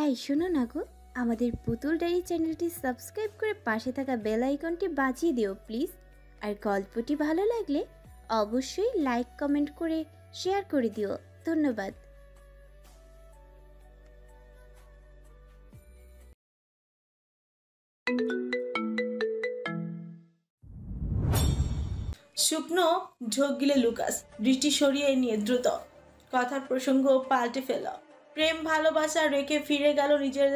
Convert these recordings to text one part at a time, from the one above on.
এই শোনো না গো, আমাদের পুতুল ডায়েরি চ্যানেলটি সাবস্ক্রাইব করে পাশে থাকা বেল আইকনটি বাজিয়ে দিও প্লিজ। আর গল্পটি ভালো লাগলে অবশ্যই লাইক কমেন্ট করে শেয়ার করে দিও। ধন্যবাদ। শুকনো ঢোক গিলে লুকাস দৃষ্টি সরিয়ে নিয়ে দ্রুত কথার প্রসঙ্গ পাল্টে ফেল। প্রেম ভালোবাসা রেখে ফিরে গেল নিজের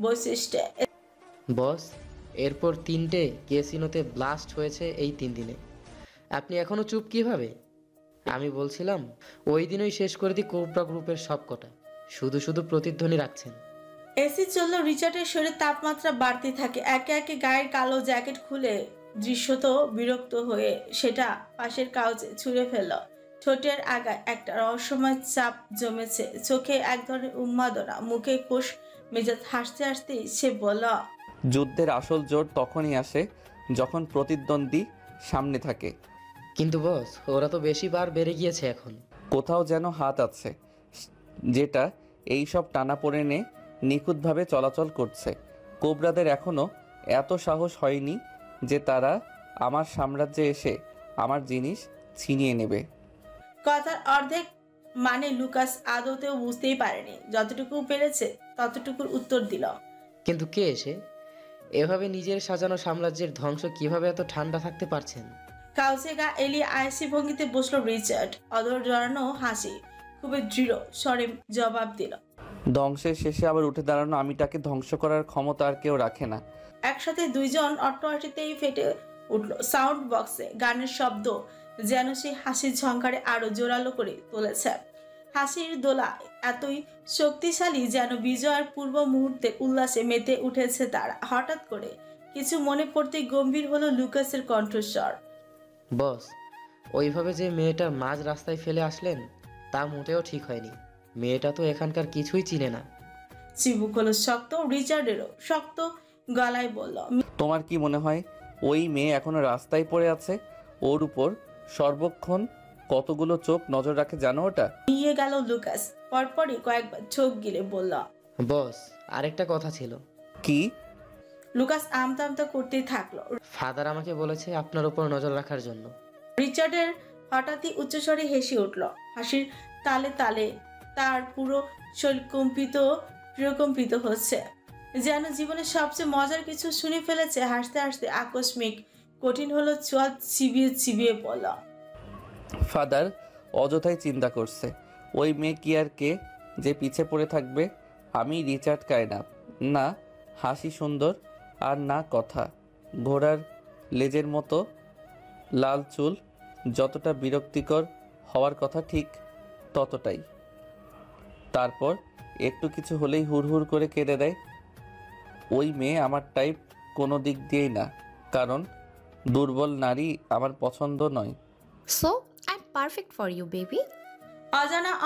বৈশিষ্ট্যে। বস, এরপর 3টে ক্যাসিনোতে ব্লাস্ট হয়েছে এই 3 দিনে। আপনি এখনো চুপ কিভাবে? আমি বলছিলাম ওই দিনই শেষ করে দিই কোবরা গ্রুপের সব কটা। শুধু শুধু প্রতিধ্বনি রাখছেন। এসি চলল। রিচার্ডের শরীরে তাপমাত্রা বাড়তে থাকে। একে একে গায়ের কালো জ্যাকেট খুলে দৃশ্যত বিরক্ত হয়ে সেটা পাশের কাউচে ছুঁড়ে ফেলল। ঠোঁটের আগায় একটা রহস্যময় চাপ জমেছে, চোখে এক ধরনের উন্মাদনা, মুখে কোষ মেজাজ হাসতে হাসতে সে বলল, যুদ্ধের আসল জোর তখনই আসে যখন প্রতিদ্বন্দ্বী সামনে থাকে। কিন্তু বস, ওরা তো বেশি বার বেড়ে গিয়েছে এখন। কোথাও যেন হাত আছে যেটা এই সব টানাপোড়েনে নিখুঁতভাবে চলাচল করছে। কোবরাদের এখনো এত সাহস হয়নি যে তারা আমার সাম্রাজ্যে এসে আমার জিনিস ছিনিয়ে নেবে। কথার অর্ধেক মানে লুকাস আদতেও বুঝতেই পারেনি। যতটুকু পেরেছে ততটুকুর উত্তর দিল। কিন্তু কে এসে এভাবে নিজের সাজানো সাম্রাজ্যের ধ্বংস কিভাবে এত ঠান্ডা থাকতে পারছেন? কাউচে গা এলিয়ে আয়েসি ভঙ্গিতে বসলো রিচার্ড। অদর জড়ানো হাসি খুবই দৃঢ় স্বরে জবাব দিল, ধ্বংসের শেষে আবার উঠে দাঁড়ানো আমিটাকে ধ্বংস করার ক্ষমতা আর কেউ রাখে না। একসাথে দুইজন অট্টহাসিতেই ফেটে উঠল সাউন্ড বক্সে। গানের শব্দ যেন সেই হাসির ঝংকারে আরো জোরালো করে তুলেছে। হাসির দোলা এতই শক্তিশালী যেন বিজয়ের পূর্ব মুহূর্তে উল্লাসে মেতে উঠেছে তারা। হঠাৎ করে কিছু মনে পড়তেই গম্ভীর হলো লুকাসের কণ্ঠস্বর। বস, ওইভাবে যে মেয়েটা মাঝ রাস্তায় ফেলে আসলেন তা মোটেও ঠিক হয়নি। মেয়েটা তো এখানকার কিছুই চিনে না। চিবুক হলো শক্ত। রিচার্ডেরও শক্ত গলায় বলল, তোমার কি মনে হয় ওই মেয়ে এখনো রাস্তায় পড়ে আছে? ওর উপর সর্বক্ষণ কতগুলো চোখ নজর রাখে জানো ওটা? নিয়ে গেল লুকাস। পরপরই কয়েকবার চোখ গিলে বলল, বস, আরেকটা কথা ছিল। কি? লুকাস আমতা করতেই থাকলো। ফাদার আমাকে বলেছে আপনার উপর নজর রাখার জন্য। রিচার্ডের হঠাৎই উচ্চস্বরে হেসে উঠল। হাসির তালে তালে তার পুরো শরীর প্রকম্পিত হচ্ছে, যেন জীবনের সবচেয়ে মজার কিছু শুনে ফেলেছে। হাসতে হাসতে আকস্মিক কঠিন হলো চোয়াল চিবিয়ে চিবিয়ে বলল, ফাদার অযথাই চিন্তা করছে। ওই মেয়ে কি আর কে যে পিছে পড়ে থাকবে? আমি রিচার্ড কায়না না। হাসি সুন্দর আর না কথা। ঘোড়ার লেজের মতো লাল চুল, যতটা বিরক্তিকর হওয়ার কথা ঠিক ততটাই। তারপর একটু কিছু হলেই হুড়হুড় করে কেঁদে দেয়। ওই মেয়ে আমার টাইপ কোনো দিক দিয়েই না, কারণ দুর্বল নারী আমার পছন্দ নয়। So, I'm perfect for you, baby.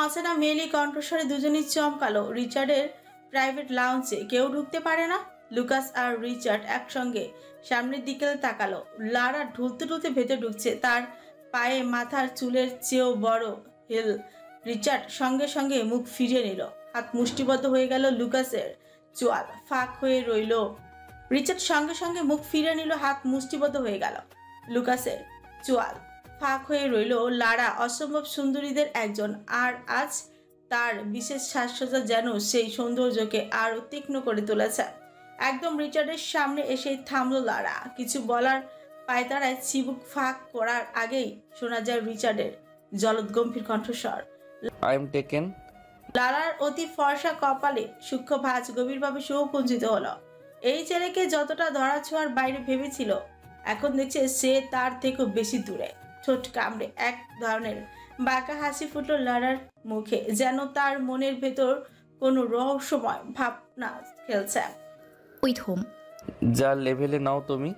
অজানা মেলি কণ্ঠস্বরে দুজনই চমকালো। রিচার্ডের প্রাইভেট লাউঞ্জে কেউ ঢুকতে পারে না। লুকাস আর রিচার্ড একসঙ্গে সামনের দিকে তাকালো। লারা ঢুলতে ঢুলতে ভেতর ঢুকছে, তার পায়ে মাথার চুলের চেয়েও বড় হিল। রিচার্ড সঙ্গে সঙ্গে মুখ ফিরিয়ে নিল। হাত মুষ্টিবদ্ধ হয়ে গেল লুকাসের। চোয়াল ফাঁক হয়ে রইল। রিচার্ড সঙ্গে সঙ্গে মুখ ফিরিয়ে নিল। হাত মুষ্টিবদ্ধ হয়ে গেল লুকাসের। চোয়াল ফাঁক হয়ে রইল। লারা অসম্ভব সুন্দরীদের একজন, আর আজ তার বিশেষ সাজসজ্জা যেন সেই সৌন্দর্যকে আরো তীক্ষ্ণ করে তুলেছে। একদম রিচার্ডের সামনে এসে থামলো লারা। কিছু বলার পায়তারায় চিবুক ফাঁক করার আগেই শোনা যায় রিচার্ডের জলদ গম্ভীর কণ্ঠস্বর। I am taken. লারার অতি ফর্সা কপালে সূক্ষ্ম ভাঁজ গভীরভাবে সুকুঞ্চিত হলো। এই ছেলেকে যতটা ধরা ছোঁয়ার বাইরে ভেবেছিল, এখন দেখছে সে তার থেকেও বেশি দূরে। ঠোঁট কামড়ে এক ধরনের বাঁকা হাসি ফুটল লারার মুখে, যেন তার মনের ভেতর কোনো রহস্যময় ভাবনা খেলছে। With whom? যার লেভেলে নাও তুমি।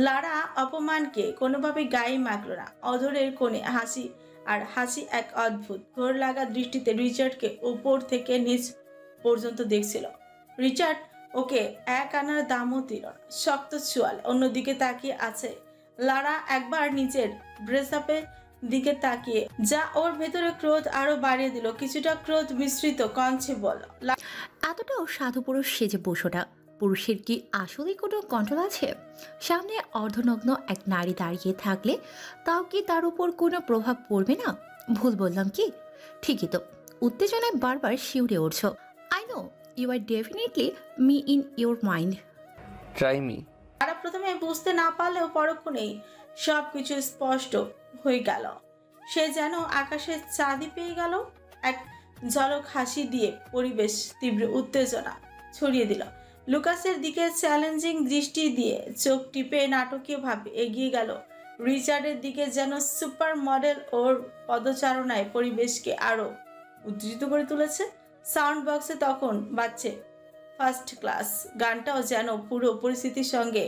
লারা অপমানকে কোনোভাবে গায়ে মাখল না। অধরের কোণে হাসি, আর হাসি এক অদ্ভুত ঘোর লাগা দৃষ্টিতে রিচার্ডকে উপর থেকে নিচ পর্যন্ত দেখছিল। রিচার্ড ওকে এক আনার দামও দিল না। শক্ত চোয়াল অন্যদিকে তাকিয়ে আছে। লারা একবার নিজের ড্রেস আপের দিকে তাকিয়ে, যা ওর ভেতরে ক্রোধ আরো বাড়িয়ে দিল। কিছুটা ক্রোধ মিশ্রিত কঞ্চে বলল, এতটাও সাধু পুরুষ সেজে বসোটা। পুরুষের কি আসলে কোনো কন্ট্রোল আছে? সামনে অর্ধনগ্ন এক নারী দাঁড়িয়ে থাকলে তাও কি তার উপর কোনো প্রভাব পড়বে না? ভুল বললাম কি? ঠিকই তো, উত্তেজনায় বারবার শিউরে উঠছ। I know you are definitely me in your mind. Try me. তারা প্রথমে বুঝতে না পারলেও পরক্ষণেই সবকিছু স্পষ্ট হয়ে গেল। সে যেন আকাশের চাঁদি পেয়ে গেল। এক ঝলক হাসি দিয়ে পরিবেশ তীব্র উত্তেজনা ছড়িয়ে দিল। লুকাসের দিকে চ্যালেঞ্জিং দৃষ্টি দিয়ে চোখ টিপে নাটকীয়ভাবে এগিয়ে গেল রিচার্ডের দিকে, যেন সুপার মডেল ওর পদচারণায় পরিবেশকে আরো উত্তেজিত করে তুলেছে। সাউন্ড বক্সে তখন বাজছে ফার্স্ট ক্লাস গানটাও যেন পুরো পরিস্থিতির সঙ্গে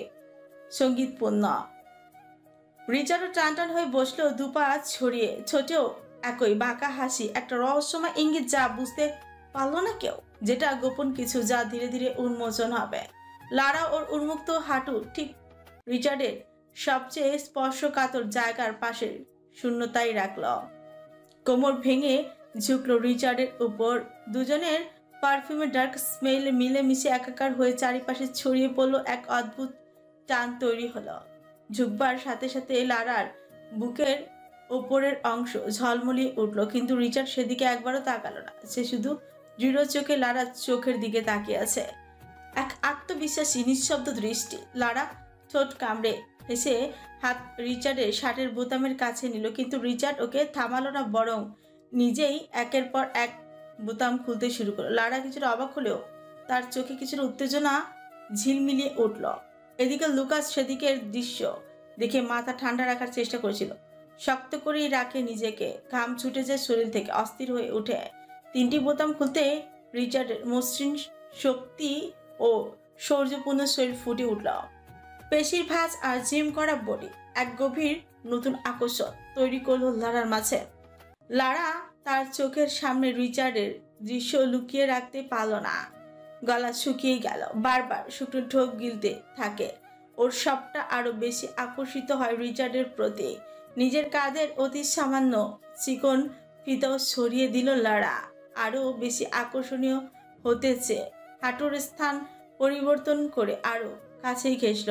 সঙ্গীতপূর্ণ। রিচার্ডও টানটান হয়ে বসলো, দুপা ছড়িয়ে, ছোটেও একই বাঁকা হাসি, একটা রহস্যময় ইঙ্গিত যা বুঝতে পারলো না কেউ, যেটা গোপন কিছু যা ধীরে ধীরে উন্মোচন হবে। লারা ওর উন্মুক্ত হাঁটু ঠিক রিচার্ডের সবচেয়ে স্পর্শকাতর জায়গার পাশে শূন্যতাই রাখল। কোমর ভেঙে ঝুঁকলো রিচার্ডের উপর। দুজনের পারফিউমের ডার্ক স্মেল মিলেমিশে একাকার হয়ে চারিপাশে ছড়িয়ে পড়লো, এক অদ্ভুত টান তৈরি হলো। ঝুঁকবার সাথে সাথে লারার বুকের ওপরের অংশ ঝলমলিয়ে উঠল, কিন্তু রিচার্ড সেদিকে একবারও তাকালো না। সে শুধু দৃঢ় চোখে লারার চোখের দিকে তাকিয়ে আছে, এক আত্মবিশ্বাসী নিঃশব্দ দৃষ্টি। লারা ঠোঁট কামড়ে হেসে হাত রিচার্ডের শার্টের বোতামের কাছে নিল, কিন্তু রিচার্ড ওকে থামালো না, বরং নিজেই একের পর এক বোতাম খুলতে শুরু করলো। লারা কিছুটা অবাক হলেও তার চোখে কিছুটা উত্তেজনা ঝিলমিলিয়ে উঠল। এদিকে লুকাস সেদিকের দৃশ্য দেখে মাথা ঠান্ডা রাখার চেষ্টা করেছিল। শক্ত করেই রাখে নিজেকে, ঘাম ছুটে যায় শরীর থেকে, অস্থির হয়ে উঠে। তিনটি বোতাম খুলতে রিচার্ডের মসৃণ শক্তি ও শৌর্যপূর্ণ শরীর ফুটে উঠল। পেশির ভাঁজ আর জিম করা বডি এক গভীর নতুন আকর্ষণ তৈরি করলো লারার মাঝে। লারা তার চোখের সামনে রিচার্ডের দৃশ্য লুকিয়ে রাখতে পারল না। গলা শুকিয়ে গেল, বারবার শুকনো ঢোক গিলতে থাকে। ওর সবটা আরো বেশি আকর্ষিত হয় রিচার্ডের প্রতি। নিজের কাঁধের অতি সামান্য চিকন ফিতাও সরিয়ে দিল লারা, আরো বেশি আকর্ষণীয় হতেছে। হাঁটুর স্থান পরিবর্তন করে আরো কাছেই ঘেঁষল।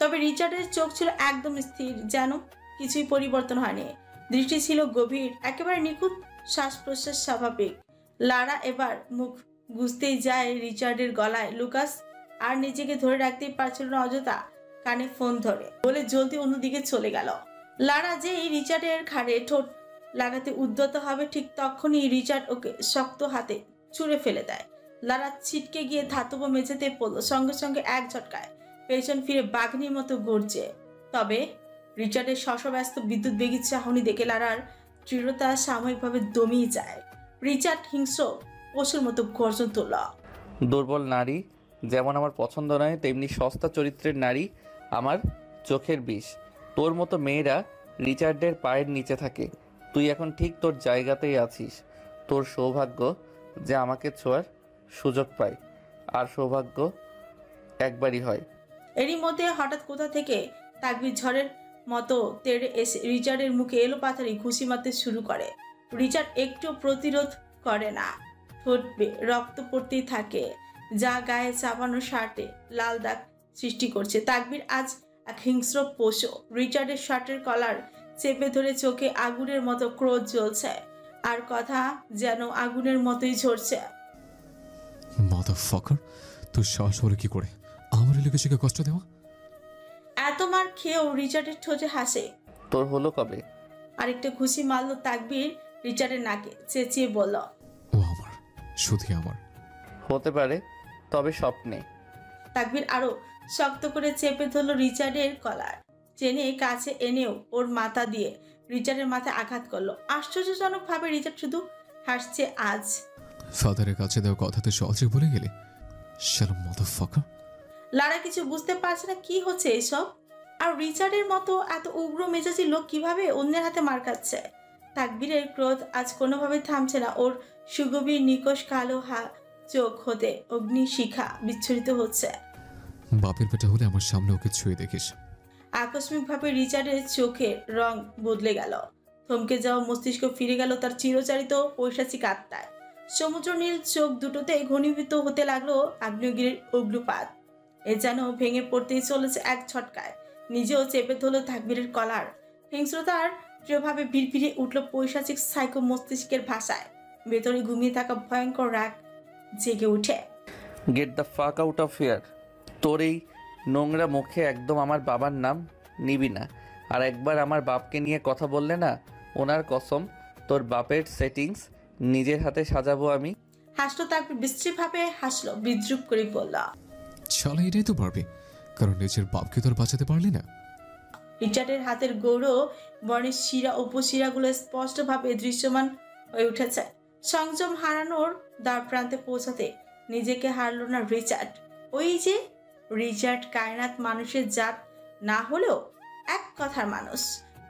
তবে রিচার্ডের চোখ ছিল একদম স্থির, যেন কিছুই পরিবর্তন হয়নি। দৃষ্টি ছিল গভীর, একেবারে নিখুঁত, শ্বাস প্রশ্বাস স্বাভাবিক। লারা এবার মুখ গুজতেই যায় রিচার্ডের গলায়। লুকাস আর নিজেকে ধরে রাখতেই পারছিল না, অযথা কানে ফোন ধরে বলে জলদি অন্যদিকে চলে গেল। লারা যেই রিচার্ডের ঘাড়ে ঠোঁট লাগাতে উদ্যত হবে, ঠিক তখনই রিচার্ড ওকে শক্ত হাতে ছুঁড়ে ফেলে দেয়। লারা ছিটকে গিয়ে ধাতব মেঝেতে পড়ল, সঙ্গে সঙ্গে এক ঝটকায় পেছন ফিরে বাঘনির মতো গর্জে। তবে রিচার্ডের শশব্যস্ত বিদ্যুৎ বেগী চাহনি দেখে লারার দৃঢ়তা সাময়িকভাবে দমিয়ে যায়। রিচার্ড হিংস্র পশুর মতো গর্জন তুলল। দুর্বল নারী যেমন আমার পছন্দ নয়, তেমনি সস্তা চরিত্রের নারী আমার চোখের বিষ। তোর মতো মেয়েরা রিচার্ডের পায়ের নিচে থাকে। তুই এখন ঠিক তোর জায়গাতেই আছিস। তোর সৌভাগ্য যে আমাকে ছোঁয়ার সুযোগ পায়, আর সৌভাগ্য একবারই হয়। এরই মধ্যে হঠাৎ কোথা থেকে তাকবির ঝড়ের মতো তেড়ে এসে রিচার্ডের মুখে এলো পাথারি ঘুষি মারতে শুরু করে। রিচার্ড একটু প্রতিরোধ করে না, ঠোঁট বেয়ে রক্ত পড়তেই থাকে, যা গায়ে চাপানো শার্টে লাল দাগ সৃষ্টি করছে। তাকবির আজ এক হিংস্র পশু। রিচার্ডের শার্টের কলার চেপে ধরে চোখে আগুনের মতো ক্রোধ জ্বলছে, আর কথা যেন আগুনের মতোই ঝরছে। মাদারফাকার, তোর সাহস হলো কি করে আমার এলাকাকে কষ্ট দেওয়া? এত মার খেয়েও রিচার্ডের ঠোঁটে হাসে। তোর হলো কবে? আরেকটা ঘুষি মারল তাকবির রিচার্ডের নাকে, চেঁচিয়ে বলল, ও আমার, শুধু আমার। হতে পারে, তবে স্বপ্নে। তাকবির আরো শক্ত করে চেপে ধরল রিচার্ডের কলার, টেনে কাছে এনেও ওর মাথা দিয়ে রিচার্ডের মাথায় আঘাত করলো। আশ্চর্যজনক ভাবে রিচার্ড শুধু হাসছে আজ। ফাদারের কাছে দেওয়া কথা তো সহজে বলে গেলে, শালা মাদারফাকার। লারা কিছু বুঝতে পারছে না কি হচ্ছে এসব, আর রিচার্ডের মতো এত উগ্র মেজাজি লোক কিভাবে অন্যের হাতে মার খাচ্ছে। তাকবীরের ক্রোধ আজ কোনোভাবে থামছে না। ওর সুগভীর নিকশ কালো চোখ হতে অগ্নিশিখা বিচ্ছুরিত হচ্ছে। বাপের বেটা হলে আমার সামনে ওকে ছুঁয়ে দেখিস। আকস্মিকভাবে রিচার্ডের চোখের রং বদলে গেল, থমকে যাওয়া মস্তিষ্ক ফিরে গেল তার চিরচারিত পৈশাচিক আত্মায়। সমুদ্র নীল চোখ দুটোতে ঘনীভূত হতে লাগলো আগ্নেয়গিরির অগ্নুপাত। এ যেন ভেঙে পড়তেই চলেছে এক ঝটকায়। নিজেও চেপে ধরল তাকবীরের কলার। হিংস্রতার প্রিয়ভাবে বিড়বিড়ে উঠল পৈশাচিক সাইকো মস্তিষ্কের ভাষায়। ভেতরে ঘুমিয়ে থাকা ভয়ঙ্কর রাগ জেগে উঠে। Get the fuck out of here. তোর এই নোংরা মুখে একদম আমার বাবার নাম নিবি না। আর একবার আমার বাপকে নিয়ে কথা বললে না, ওনার কসম তোর বাপের সেটিংস নিজের হাতে সাজাবো আমি। হাসলো তাকবীর, বিশ্রীভাবে হাসলো, বিদ্রুপ করে বলল, শালা এটাই তো পারবি, কারণ নিজের বাপকে তোর বাঁচাতে পারলি না। রিচার্ডের হাতের গৌর বর্ণের শিরা উপশিরাগুলো স্পষ্টভাবে দৃশ্যমান হয়ে উঠেছে। সংযম হারানোর দ্বার প্রান্তে পৌঁছাতে নিজেকে হারল না রিচার্ড। ওই যে রিচার্ড কায়নাত মানুষের জাত না হলেও এক কথার মানুষ।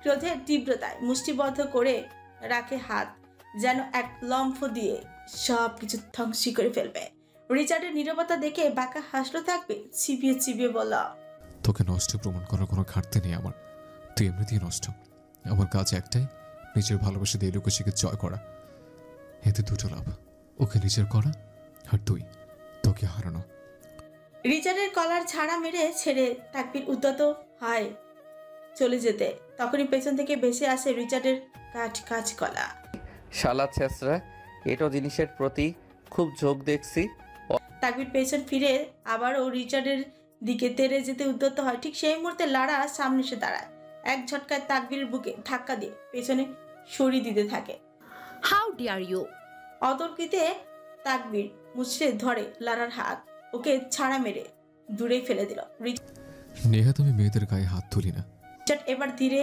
ক্রোধের তীব্রতায় মুষ্টিবদ্ধ করে রাখে হাত, যেন এক লম্ফ দিয়ে সব কিছু ধ্বংস করে ফেলবে। রিচার্ডের নীরবতা দেখে বাঁকা হাসলো থাকবে, চিবিয়ে চিবিয়ে বলল, তোকে নষ্ট প্রমাণ করার কোনো ঘাটতি নেই আমার, তুই এমনিতেই নষ্ট। আমার কাজ একটাই, নিজের ভালোবাসা দিয়ে লুকোশিকে জয় করা। এতে দুটো লাভ, ওকে নিজের করা আর তুই তোকে হারানো। রিচার্ডের কলার ছাড়া মেরে ছেড়ে তাকবীর উদ্যত হয় চলে যেতে। তখনই পেছন থেকে ভেসে আসে রিচার্ডের কাজ কাজ কলা। শালা ছেসরা, এটো জিনিসের প্রতি খুব ঝোঁক দেখছি। তাকবীর পেছন ফিরে আবারও রিচার্ডের দিকে তেড়ে যেতে উদ্যত হয়। ঠিক সেই মুহূর্তে লারা সামনে এসে দাঁড়ায়। এক ঝটকায় তাকবীরের বুকে ধাক্কা দিয়ে পেছনে সরিয়ে দিতে থাকে। How dare you! অতর্কিতে তাকবীর মুচড়ে ধরে লারার হাত, ওকে ছাড়া মেরে দূরে ফেলে দিল। নেহা, তুমি মেয়েদের গায়ে হাত তুলি না। রিচার্ড এবার ধীরে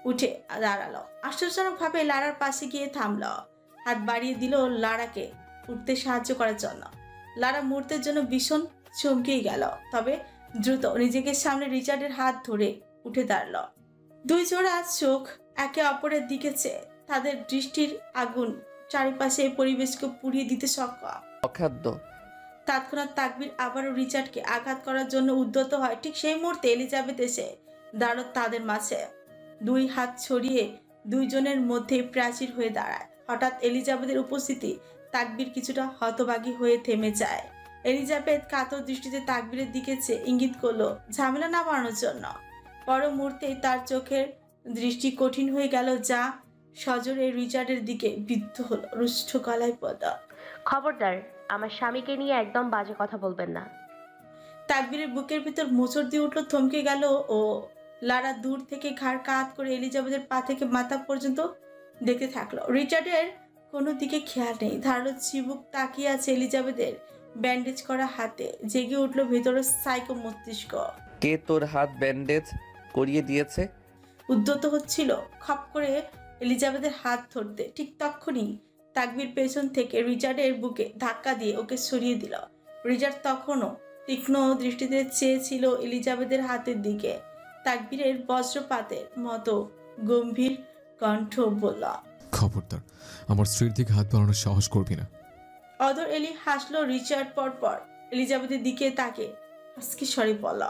উঠে দাঁড়ালো। আশ্চর্যজনক ভাবে লারার পাশে গিয়ে থামলো, হাত বাড়িয়ে দিল লারাকে উঠতে সাহায্য করার জন্য। লারা মুহূর্তের জন্য ভীষণ চমকেই গেল, তবে দ্রুত নিজেকে সামনে রিচার্ডের হাত ধরে উঠে দাঁড়ালো। দুই জোড়া চোখ একে অপরের দিকে চেয়ে, তাদের দৃষ্টির আগুন চারিপাশে পরিবেশকে পুড়িয়ে দিতে সক্ষম। অখাদ্য। তৎক্ষণাৎ তাকবীর আবারও রিচার্ডকে আঘাত করার জন্য উদ্যত হয়। ঠিক সেই মুহূর্তে এলিজাবেথ এসে দাঁড়ালো তাদের মাঝে, দুই হাত ছড়িয়ে দুইজনের মধ্যে প্রাচীর হয়ে দাঁড়ায়। হঠাৎ এলিজাবেথের উপস্থিতি তাকবীর কিছুটা হতবাগী হয়ে থেমে যায়। এলিজাবেথ কাতর দৃষ্টিতে তাকবীরের দিকে চেয়ে ইঙ্গিত করলো ঝামেলা না বাড়ানোর জন্য। পর মুহূর্তেই তার চোখের দৃষ্টি কঠিন হয়ে গেল, যা সজোরে রিচার্ডের দিকে বিদ্ধ হলো। রুষ্ট গলায় বলল, খবরদার, আমার স্বামীকে নিয়ে একদম বাজে কথা বলবেন না। তাকবীরের বুকের ভিতর মোচড় দিয়ে উঠলো, থমকে গেল ও। লারা দূর থেকে ঘাড় কাত করে এলিজাবেথের পা থেকে মাথা পর্যন্ত দেখতে থাকলো। রিচার্ডের কোনো দিকে খেয়াল নেই, ধারালো চিবুক তাকিয়ে আছে এলিজাবেথের ব্যান্ডেজ করা হাতে। জেগে উঠলো ভেতরের সাইকো মস্তিষ্ক। কে তোর হাত ব্যান্ডেজ করিয়ে দিয়েছে? উদ্যত হচ্ছিল খপ করে এলিজাবেথের হাত ধরতে। ঠিক তখনই তাকবীর পেছন থেকে রিচার্ডের বুকে ধাক্কা দিয়ে ওকে সরিয়ে দিল। রিচার্ড তখনও তীক্ষ্ণ দৃষ্টিতে চেয়েছিল এলিজাবেথের হাতের দিকে। তাকবীরের বজ্রপাতের মতো গম্ভীর কণ্ঠ বলল, খবরদার, আমার স্ত্রীর দিকে হাত বাড়ানোর সাহস করবি না। অদর এলি হাসলো। রিচার্ড পরপর এলিজাবেথের দিকে তাকে হাসকি স্বরে বলল,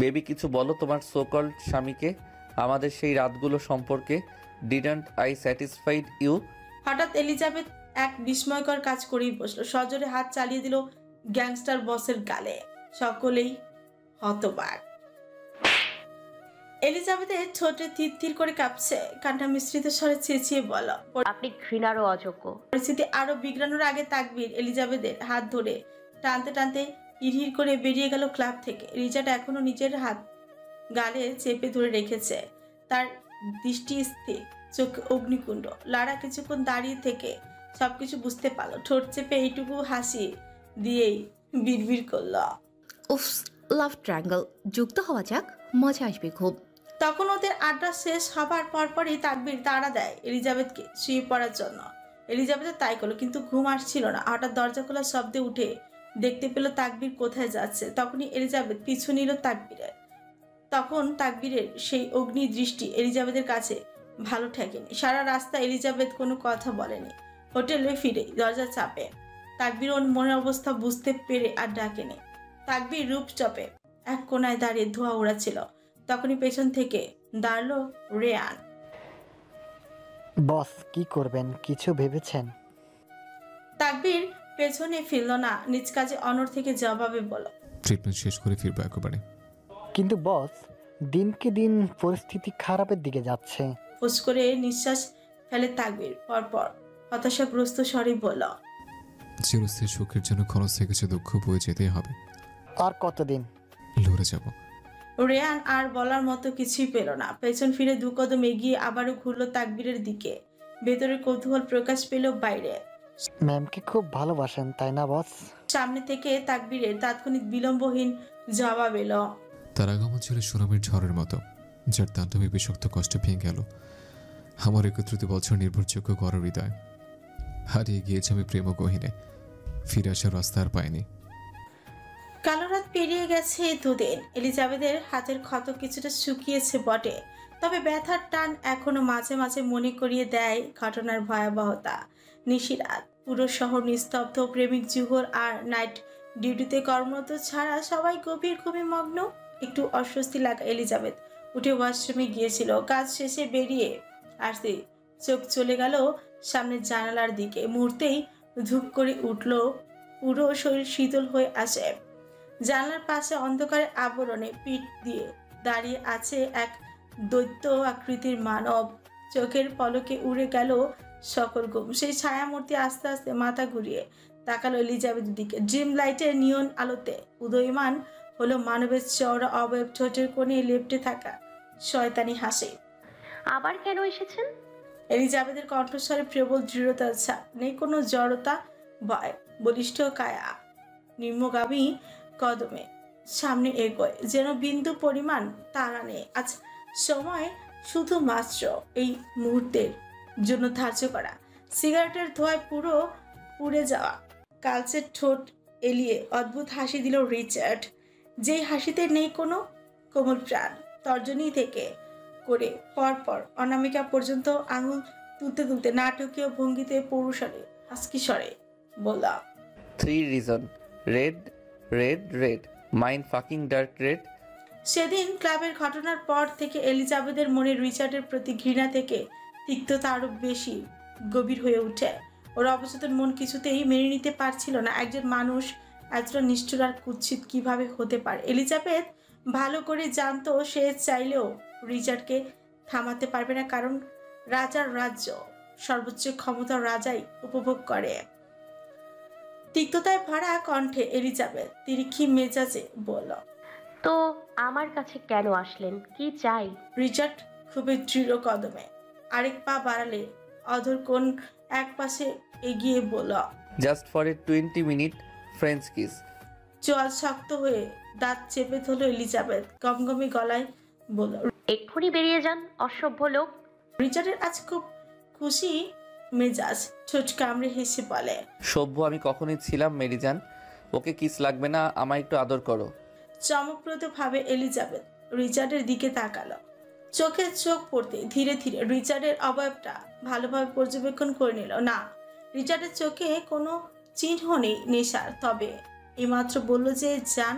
বেবি কিছু বলো তোমার সোকল স্বামীকে আমাদের সেই রাতগুলো সম্পর্কে। Didn't I satisfied you? হঠাৎ এলিজাবেথ এক বিস্ময়কর কাজ করেই বসলো। সজোরে হাত চালিয়ে দিল গ্যাংস্টার বসের গালে। সকলেই হতবাক। এলিজাবেথের ছোটে থির থির করে কাঁপছে, কান্না মিশ্রিত স্বরে চেঁচিয়ে বলা। আপনি ঘৃণারও অযোগ্য। পরিস্থিতি আরো বিগড়ানোর আগে তাকবীর এলিজাবেথের হাত ধরে টানতে টানতে হিড়হিড় করে বেরিয়ে গেল ক্লাব থেকে। রিচার্ড এখনো নিজের হাত গালে চেপে ধরে রেখেছে, তার দৃষ্টি স্থির, চোখ অগ্নিকুণ্ড। লারা কিছুক্ষণ দাঁড়িয়ে থেকে সবকিছু বুঝতে পারলো। ঠোঁট চেপে এইটুকু হাসি দিয়েই বিড়বিড় করল, উফ, লাভ ট্রায়াঙ্গল যুক্ত হওয়া যাক, মজা আসবে খুব। তখন ওদের আড্ডা শেষ হবার পরপরই তাকবীর তাড়া দেয় এলিজাবেথকে শুয়ে পড়ার জন্য। এলিজাবেথ তাই করলো, কিন্তু ঘুম আসছিল না। হঠাৎ দরজা খোলার শব্দে উঠে দেখতে পেল তাকবীর কোথায় যাচ্ছে। তখনই এলিজাবেথ পিছু নিল তাকবীরের। তখন তাকবীরের সেই অগ্নি দৃষ্টি এলিজাবেথের কাছে ভালো ঠেকেনি। সারা রাস্তা এলিজাবেথ কোনো কথা বলেনি। হোটেলে ফিরে দরজা চাপে তাকবীর ওর মনের অবস্থা বুঝতে পেরে আর ডাকেনি। তাকবীর রূপচপে এক কোনায় দাঁড়িয়ে ধোঁয়া উড়াচ্ছিল। তখনই পেছন থেকে দাঁড়ালো রেয়ান। বস, কি করবেন কিছু ভেবেছেন? তাকবীর পেছনে ফিরল না, নিজ কাজে অনড় থেকে জবাবে বলল, ট্রিটমেন্ট শেষ করে ফিরবো একেবারে। কিন্তু বস, দিনকে দিন পরিস্থিতি খারাপের দিকে যাচ্ছে। ফুস করে নিঃশ্বাস ফেলে তাকবীর, পরপর হতাশাগ্রস্ত স্বরে বলল, চিরস্থায়ী সুখের জন্য খরচ থেকে কিছু দুঃখ বয়ে যেতেই হবে। আর কতদিন? লড়ে যাব। রেয়ান আর বলার মতো কিছুই পেল না। পেছন ফিরে 2 কদম এগিয়ে আবারও ঘুরল তাকবীরের দিকে। ভেতরে কৌতূহল প্রকাশ পেল বাইরে। ম্যামকে খুব ভালোবাসেন তাই না বস? সামনে থেকে তাকবীরের তাৎক্ষণিক বিলম্বহীন জবাব এলো, তার আগমন ছিল সুনামের ঝড়ের মতো, যার তাণ্ডবে বিষাক্ত কষ্ট ভেঙে গেল আমার 31 বছর নির্ভরযোগ্য গড় হৃদয়। হারিয়ে গিয়েছে আমি প্রেম গহীনে, ফিরে আসার রাস্তা আর পাইনি। কালো রাত পেরিয়ে গেছে 2 দিন। এলিজাবেথের হাতের ক্ষত কিছুটা শুকিয়েছে বটে, তবে ব্যথার টান এখনো মাঝে মাঝে মনে করিয়ে দেয় ঘটনার ভয়াবহতা। নিশিরাত, পুরো শহর নিস্তব্ধ। প্রেমিক জুহর আর নাইট ডিউটিতে কর্মরত ছাড়া সবাই গভীর ঘুমে মগ্ন। একটু অস্বস্তি লাগা এলিজাবেথ উঠে ওয়াশরুমে গিয়েছিল। কাজ শেষে বেরিয়ে আসতে চোখ চলে গেল সামনের জানালার দিকে। মুহূর্তেই ধূপ করে উঠল, পুরো শরীর শীতল হয়ে আসে। জানলার পাশে অন্ধকারে আবরণে পিঠ দিয়ে দাঁড়িয়ে আছে এক দৈত্য আকৃতির মানব। চোখের পলকে উড়ে গেল সকল ঘুম। সেই ছায়ামূর্তি আস্তে আস্তে মাথা ঘুরিয়ে তাকালো এলিজাবেথের দিকে। ড্রিম লাইটের নিয়ন আলোতে উদয়মান হলো মানবের চওড়া অবয়ব, ঠোঁটের কোণে লেপ্টে থাকা শয়তানি হাসি। আবার কেন এসেছেন? এলিজাবেথের কণ্ঠস্বরে প্রবল দৃঢ়তার ছাপ, নেই কোনো জড়তা, ভয়। বলিষ্ঠ কায়া নিম্নগামী কদমে সামনে এগোয়, যেন বিন্দু পরিমাণ তাড়া নেই। আজ সময় শুধুমাত্র এই মুহূর্তের জন্য ধার্য করা। সিগারেটের ধোঁয়ায় পুরো পুড়ে যাওয়া কালচে ঠোঁট এলিয়ে অদ্ভুত হাসি দিল রিচার্ড, যেই হাসিতে নেই কোনো কোমল প্রাণ। তর্জনী থেকে করে পরপর অনামিকা পর্যন্ত আঙুল তুলতে তুলতে নাটকীয় ভঙ্গিতে পৌরুষারে হাস্কি স্বরে বলা, 3 reason red red red mind fucking dark red. সেদিন ক্লাবের ঘটনার পর থেকে এলিজাবেথের মনে রিচার্ডের প্রতি ঘৃণা থেকে তিক্ততা আরো বেশি গভীর হয়ে ওঠে। ওর অবচেতন মন কিছুতেই মেনে নিতে পারছিল না একজন মানুষ এতটা নিষ্ঠুর আর কুৎসিত কিভাবে হতে পারে। এলিজাবেথ ভালো করে জানতো সে চাইলেও রিচার্ডকে থামাতে পারবে না, কারণ রাজার রাজ্য সর্বোচ্চ ক্ষমতা রাজাই উপভোগ করে। তিক্ততায় ভরা কণ্ঠে এলিজাবেথ তিরিক্ষি মেজাজে বলল, তো আমার কাছে কেন আসলেন? কি চাই? রিচার্ড খুবই দৃঢ় কদমে আরেক পা বাড়ালে অধর কোণ এক পাশে এগিয়ে বলল, just for a 20 minute French kiss. চোয়াল শক্ত হয়ে দাঁত চেপে ধরল এলিজাবেথ, গমগমে গলায় বলল, এক্ষুনি বেরিয়ে যান, অসভ্য লোক। রিচার্ডের আজ খুব খুশি মেজাজ, ঠোঁট কামড়ে হেসে বলে, সভ্য আমি কখনোই ছিলাম মেরিজান, ওকে কিস লাগবে না, আমায় একটু আদর করো। চমকপ্রদ ভাবে এলিজাবেথ রিচার্ডের দিকে তাকালো। চোখে চোখ পড়তে ধীরে ধীরে রিচার্ডের অবয়বটা ভালোভাবে পর্যবেক্ষণ করে নিল। না, রিচার্ডের চোখে কোনো চিহ্ন নেই নেশার, তবে এইমাত্র বলল যে জান।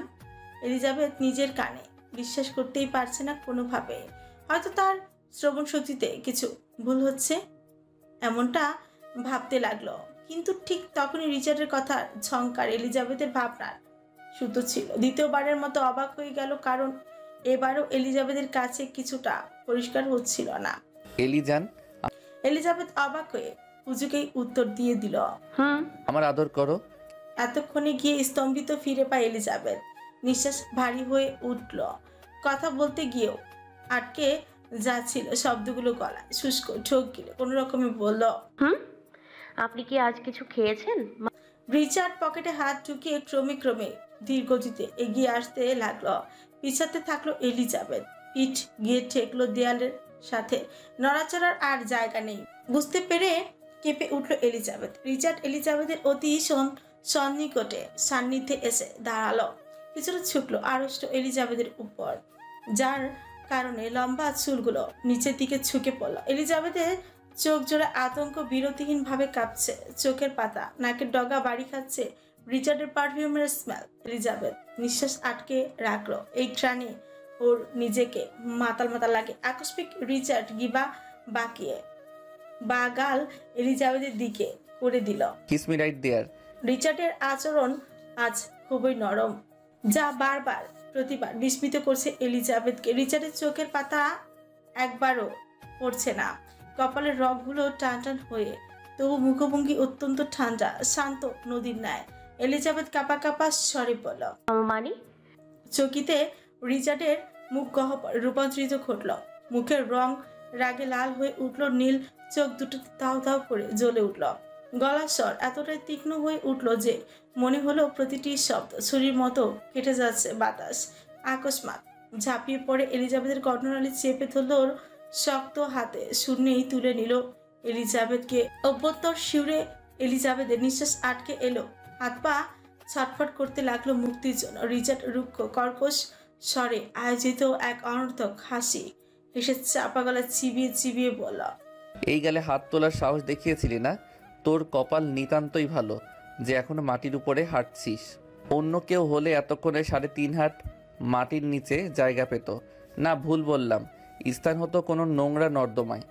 এলিজাবেথ নিজের কানে বিশ্বাস করতেই পারছে না কোনোভাবে। হয়তো তার শ্রবণ শক্তিতে কিছু ভুল হচ্ছে, এমনটা ভাবতে লাগলো। কিন্তু ঠিক তখনই রিচার্ডের কথা ঝংকার এলিজাবেথের ভাবনার সুতো ছিল। দ্বিতীয়বারের মতো অবাক হয়ে গেল, কারণ এবারও এলিজাবেথের কাছে কিছুটা পরিষ্কার হচ্ছিল না। এলিজান। এলিজাবেথ অবাক হয়ে হুজুকেই উত্তর দিয়ে দিল, আমার আদর করো। এতক্ষণে গিয়ে স্তম্ভিত ফিরে পায় এলিজাবেথ। নিঃশ্বাস ভারী হয়ে উঠল। কথা বলতে গিয়েও আটকে যাচ্ছিল শব্দগুলো গলায়, শুষ্ক ঠোক গিলে কোনো রকমে বলল, আপনি কি আজ কিছু খেয়েছেন? রিচার্ড পকেটে হাত ঢুকিয়ে ক্রমে ক্রমে ধীর গতিতে এগিয়ে আসতে লাগলো। পিছাতে থাকলো এলিজাবেথ। পিঠ গিয়ে ঠেকলো দেয়ালের সাথে, নড়াচড়ার আর জায়গা নেই। বুঝতে পেরে কেঁপে উঠলো এলিজাবেথ। রিচার্ড এলিজাবেথের অতি সন্নিকটে সান্নিধ্যে এসে দাঁড়ালো, কিছুটা ঝুঁকলো আড়ষ্ট এলিজাবেথের উপর, যার কারণে লম্বা চুলগুলো নিচের দিকে ঝুঁকে পড়ল। এলিজাবেথের চোখ জোড়া আতঙ্ক বিরতিহীন ভাবে কাঁপছে, চোখের পাতা নাকের ডগা বাড়ি খাচ্ছে রিচার্ডের পারফিউমের স্মেল। এলিজাবেথ নিঃশ্বাস আটকে রাখলো। এই ঘ্রাণে ওর নিজেকে মাতাল মাতাল লাগে। আকস্মিক রিচার্ড গিবা বাকিয়ে বা গাল এলিজাবেথের দিকে করে দিল। কিস মি রাইট দেয়ার। রিচার্ডের আচরণ আজ খুবই নরম, যা বারবার প্রতিবার বিস্মিত করছে এলিজাবেথকে। রিচার্ডের চোখের পাতা একবারও পড়ছে না, কপালের রগগুলো টান টান হয়ে, তবু মুখভঙ্গি অত্যন্ত ঠান্ডা, শান্ত নদীর ন্যায়। এলিজাবেথ কাঁপা কাঁপা স্বরে বলল, মানে? চকিতে রিচার্ডের মুখ গহ্বর রূপান্তরিত ঘটল। মুখের রং রাগে লাল হয়ে উঠল, নীল চোখ দুটো তাও তাও করে জ্বলে উঠল। গলার স্বর এতটাই তীক্ষ্ণ হয়ে উঠল যে মনে হলো প্রতিটি শব্দ ছুরির মতো কেটে যাচ্ছে বাতাস। আকস্মাৎ ঝাঁপিয়ে পড়ে এলিজাবেথের কর্ণনালী চেপে ধরল ওর শক্ত হাতে, শূন্যেই তুলে নিল এলিজাবেথকে। অভ্যন্তর শিউরে এলিজাবেথের নিঃশ্বাস আটকে এলো, হাত পা ছটফট করতে লাগলো মুক্তির জন্য। রিচার্ড রুক্ষ কর্কশ স্বরে আয়োজিত এক অনর্থক হাসি হেসে চাপা গলা চিবিয়ে চিবিয়ে বলল, এই গালে হাত তোলার সাহস দেখিয়েছিলি না? তোর কপাল নিতান্তই ভালো যে এখনো মাটির উপরে হাঁটছিস। অন্য কেউ হলে এতক্ষণে 3.5 হাত মাটির নিচে জায়গা পেত না। ভুল বললাম, স্থান হতো কোনো নোংরা নর্দমায়।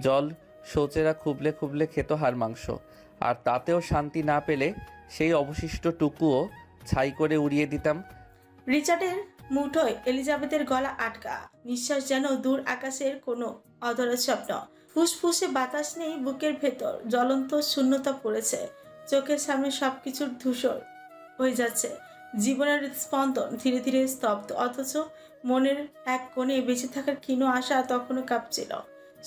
জল শৌচেরা খুবলে খুবলে খেত হাড় মাংস, আর তাতেও শান্তি না পেলে সেই অবশিষ্ট টুকুও ছাই করে উড়িয়ে দিতাম। রিচার্ডের মুঠোয় এলিজাবেথের গলা আটকা, নিঃশ্বাস যেন দূর আকাশের কোনো অধরা স্বপ্ন। ফুসফুসে বাতাস নেই, বুকের ভেতর জ্বলন্ত শূন্যতা পড়েছে, চোখের সামনে সবকিছুর ধূসর হয়ে যাচ্ছে। জীবনের স্পন্দন ধীরে ধীরে স্তব্ধ, অথচ মনের এক কোণে বেঁচে থাকার ক্ষীণ আশা তখনও কাঁপছিল।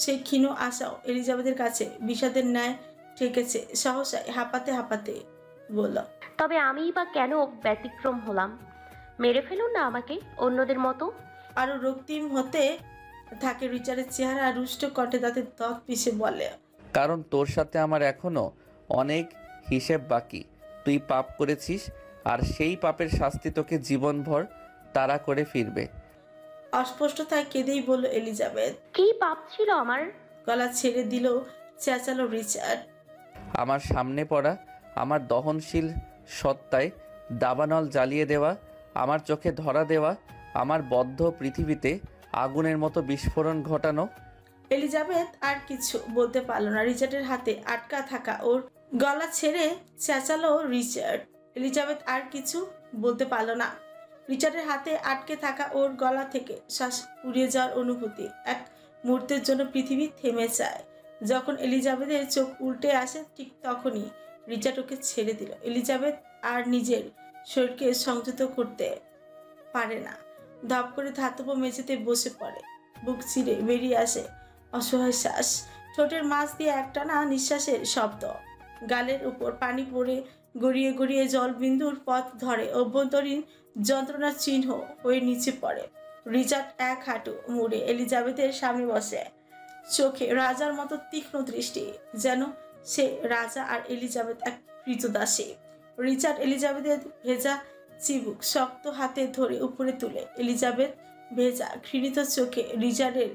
সেই ক্ষীণ আশাও এলিজাবেথের কাছে বিষাদের ন্যায় ঠেকেছে। সহসায় হাঁপাতে হাঁপাতে বলল, তবে আমিই বা কেন ব্যতিক্রম হলাম? মেরে ফেলুন না আমাকে অন্যদের মতো। আরো রক্তিম হতে থাকে রিচার্ডের চেহারা, রুষ্ট কণ্ঠে তাতে দাঁত পিষে বলে, কারণ তোর সাথে আমার এখনো অনেক হিসেব বাকি। তুই পাপ করেছিস, আর সেই পাপের শাস্তি তোকে জীবনভর তাড়া করে ফিরবে। অস্পষ্টতায় কেঁদেই বলল এলিজাবেথ। কি পাপ ছিল আমার? গলা ছেড়ে দিল, চেঁচালো রিচার্ড। আমার সামনে পড়া, আমার দহনশীল সত্তায় দাবানল জ্বালিয়ে দেওয়া, আমার চোখে ধরা দেওয়া, আমার বদ্ধ পৃথিবীতে আগুনের মতো বিস্ফোরণ ঘটানো। এলিজাবেথ আর কিছু বলতে পারল না। রিচার্ডের হাতে আটকা থাকা ওর গলা ছেড়ে চেঁচালো রিচার্ড। এলিজাবেথ আর কিছু বলতে পারল না। রিচার্ডের হাতে আটকে থাকা ওর গলা থেকে শ্বাস উড়িয়ে যাওয়ার অনুভূতি। এক মুহূর্তের জন্য পৃথিবী থেমে যায়। যখন এলিজাবেথের চোখ উল্টে আসে, ঠিক তখনই রিচার্ড ওকে ছেড়ে দিল। এলিজাবেথ আর নিজের শরীরকে সংযত করতে পারে না, ধপ করে ধাতব মেঝেতে বসে পড়ে। বুক চিরে বেরিয়ে আসে অসহায় শ্বাস, ঠোঁটের মাছ দিয়ে একটানা নিঃশ্বাসের শব্দ। গালের উপর পানি পড়ে গড়িয়ে গড়িয়ে জলবিন্দুর পথ ধরে, অভ্যন্তরীণ যন্ত্রণার চিহ্ন হয়ে নিচে পড়ে। রিচার্ড এক হাঁটু মুড়ে এলিজাবেথের সামনে বসে, চোখে রাজার মতো তীক্ষ্ণ দৃষ্টি, যেন সে রাজা আর এলিজাবেথ এক কৃতদাসী। রিচার্ড এলিজাবেথের ভেজা চিবুক শক্ত হাতে ধরে উপরে তুলে এলিজাবেথ ভেজা ঘৃণিত চোখে রিচার্ডের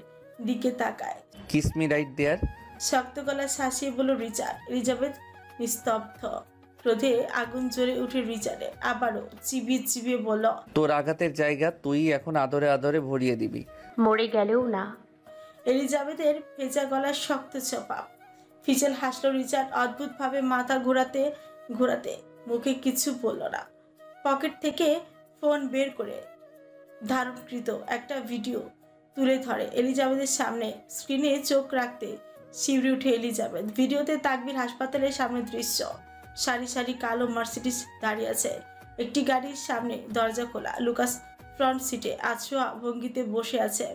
দিকে তাকায়। কিস মি রাইট দেয়ার। শক্ত গলা শাসিয়ে বলল রিচার্ড। এলিজাবেথ নিস্তব্ধ, ক্রোধে আগুন জ্বলে উঠে রিচার্ডে। আবারও চিবিয়ে চিবিয়ে বলল, তোর আঘাতের জায়গা তুই এখন আদরে আদরে ভরিয়ে দিবি। মরে গেলেও না। এলিজাবেথের ভেজা গলার শক্ত চাপা। ফিচেল হাসলো রিচার্ড অদ্ভুতভাবে মাথা ঘোরাতে ঘোরাতে। মুখে কিছু বলল না। পকেট থেকে ফোন বের করে ধারণকৃত একটা ভিডিও তুলে ধরে এলিজাবেথের সামনে। স্ক্রিনে চোখ রাখতে শিউরে উঠে এলিজাবেথ। ভিডিওতে তাকবির হাসপাতালের সামনে দৃশ্য। সারি সারি কালো মার্সিডিজ দাঁড়িয়ে আছে। একটি গাড়ির সামনে দরজা খোলা। লুকাস ফ্রন্ট সিটে আছোয়া ভঙ্গিতে বসে আছে,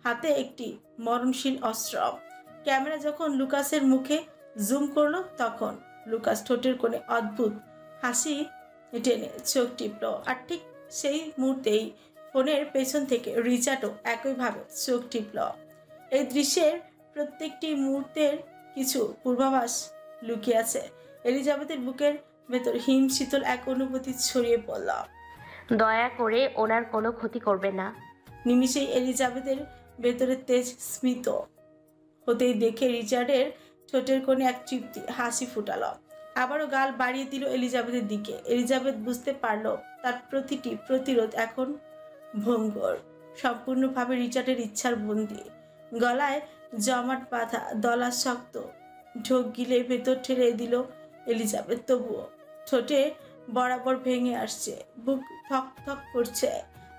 হাতে একটি মরণশীল অস্ত্র। ক্যামেরা যখন লুকাসের মুখে জুম করলো, তখন লুকাস ঠোঁটের কোণে অদ্ভুত হাসি টেনে চোখ টিপল। আর ঠিক সেই মুহূর্তেই ফোনের পেছন থেকে রিচার্ডও একইভাবে চোখ টিপল। এই দৃশ্যের প্রত্যেকটি মুহূর্তের কিছু পূর্বাভাস লুকিয়ে আছে। এলিজাবেথের বুকের ভেতর হিম শীতল এক অনুভূতি ছড়িয়ে পড়ল। দয়া করে ওনার কোনো ক্ষতি করবে না। নিমিষেই এলিজাবেথের ভেতরে তেজ স্মিত হতেই দেখে রিচার্ডের ঠোঁটের কোণে এক তৃপ্তি হাসি ফুটালো। আবারও গাল বাড়িয়ে দিল এলিজাবেথের দিকে। এলিজাবেথ বুঝতে পারল তার প্রতিটি প্রতিরোধ এখন ভঙ্গুর, সম্পূর্ণভাবে রিচার্ডের ইচ্ছার বন্দী। গলায় জমাট বাঁধা দলা শক্ত ঢোক গিলে ভেতর ঠেলে দিল এলিজাবেথ। তবুও ঠোঁটে বরাবর ভেঙে আসছে, বুক থক থক করছে,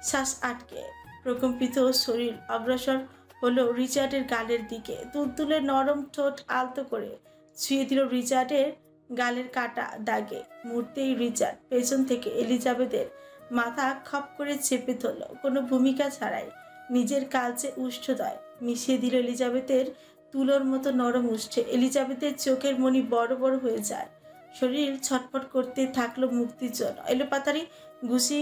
শ্বাস আটকে প্রকম্পিত শরীর অগ্রসর হলো রিচার্ডের গালের দিকে। তুলতুলে নরম ঠোঁট আলতো করে ছুঁয়ে দিল রিচার্ডের গালের কাটা দাগে। মুহূর্তেই রিচার্ড পেছন থেকে এলিজাবেথের মাথা খপ করে চেপে ধরল, কোনো ভূমিকা ছাড়াই নিজের কালচে উষ্ঠদয় মিশিয়ে দিল এলিজাবেথের তুলোর মতো নরম উষ্ঠে। এলিজাবেথের চোখের মণি বড় বড় হয়ে যায়, শরীর ছটফট করতে থাকলো মুক্তির জন্য। এলোপাতারি ঘুষি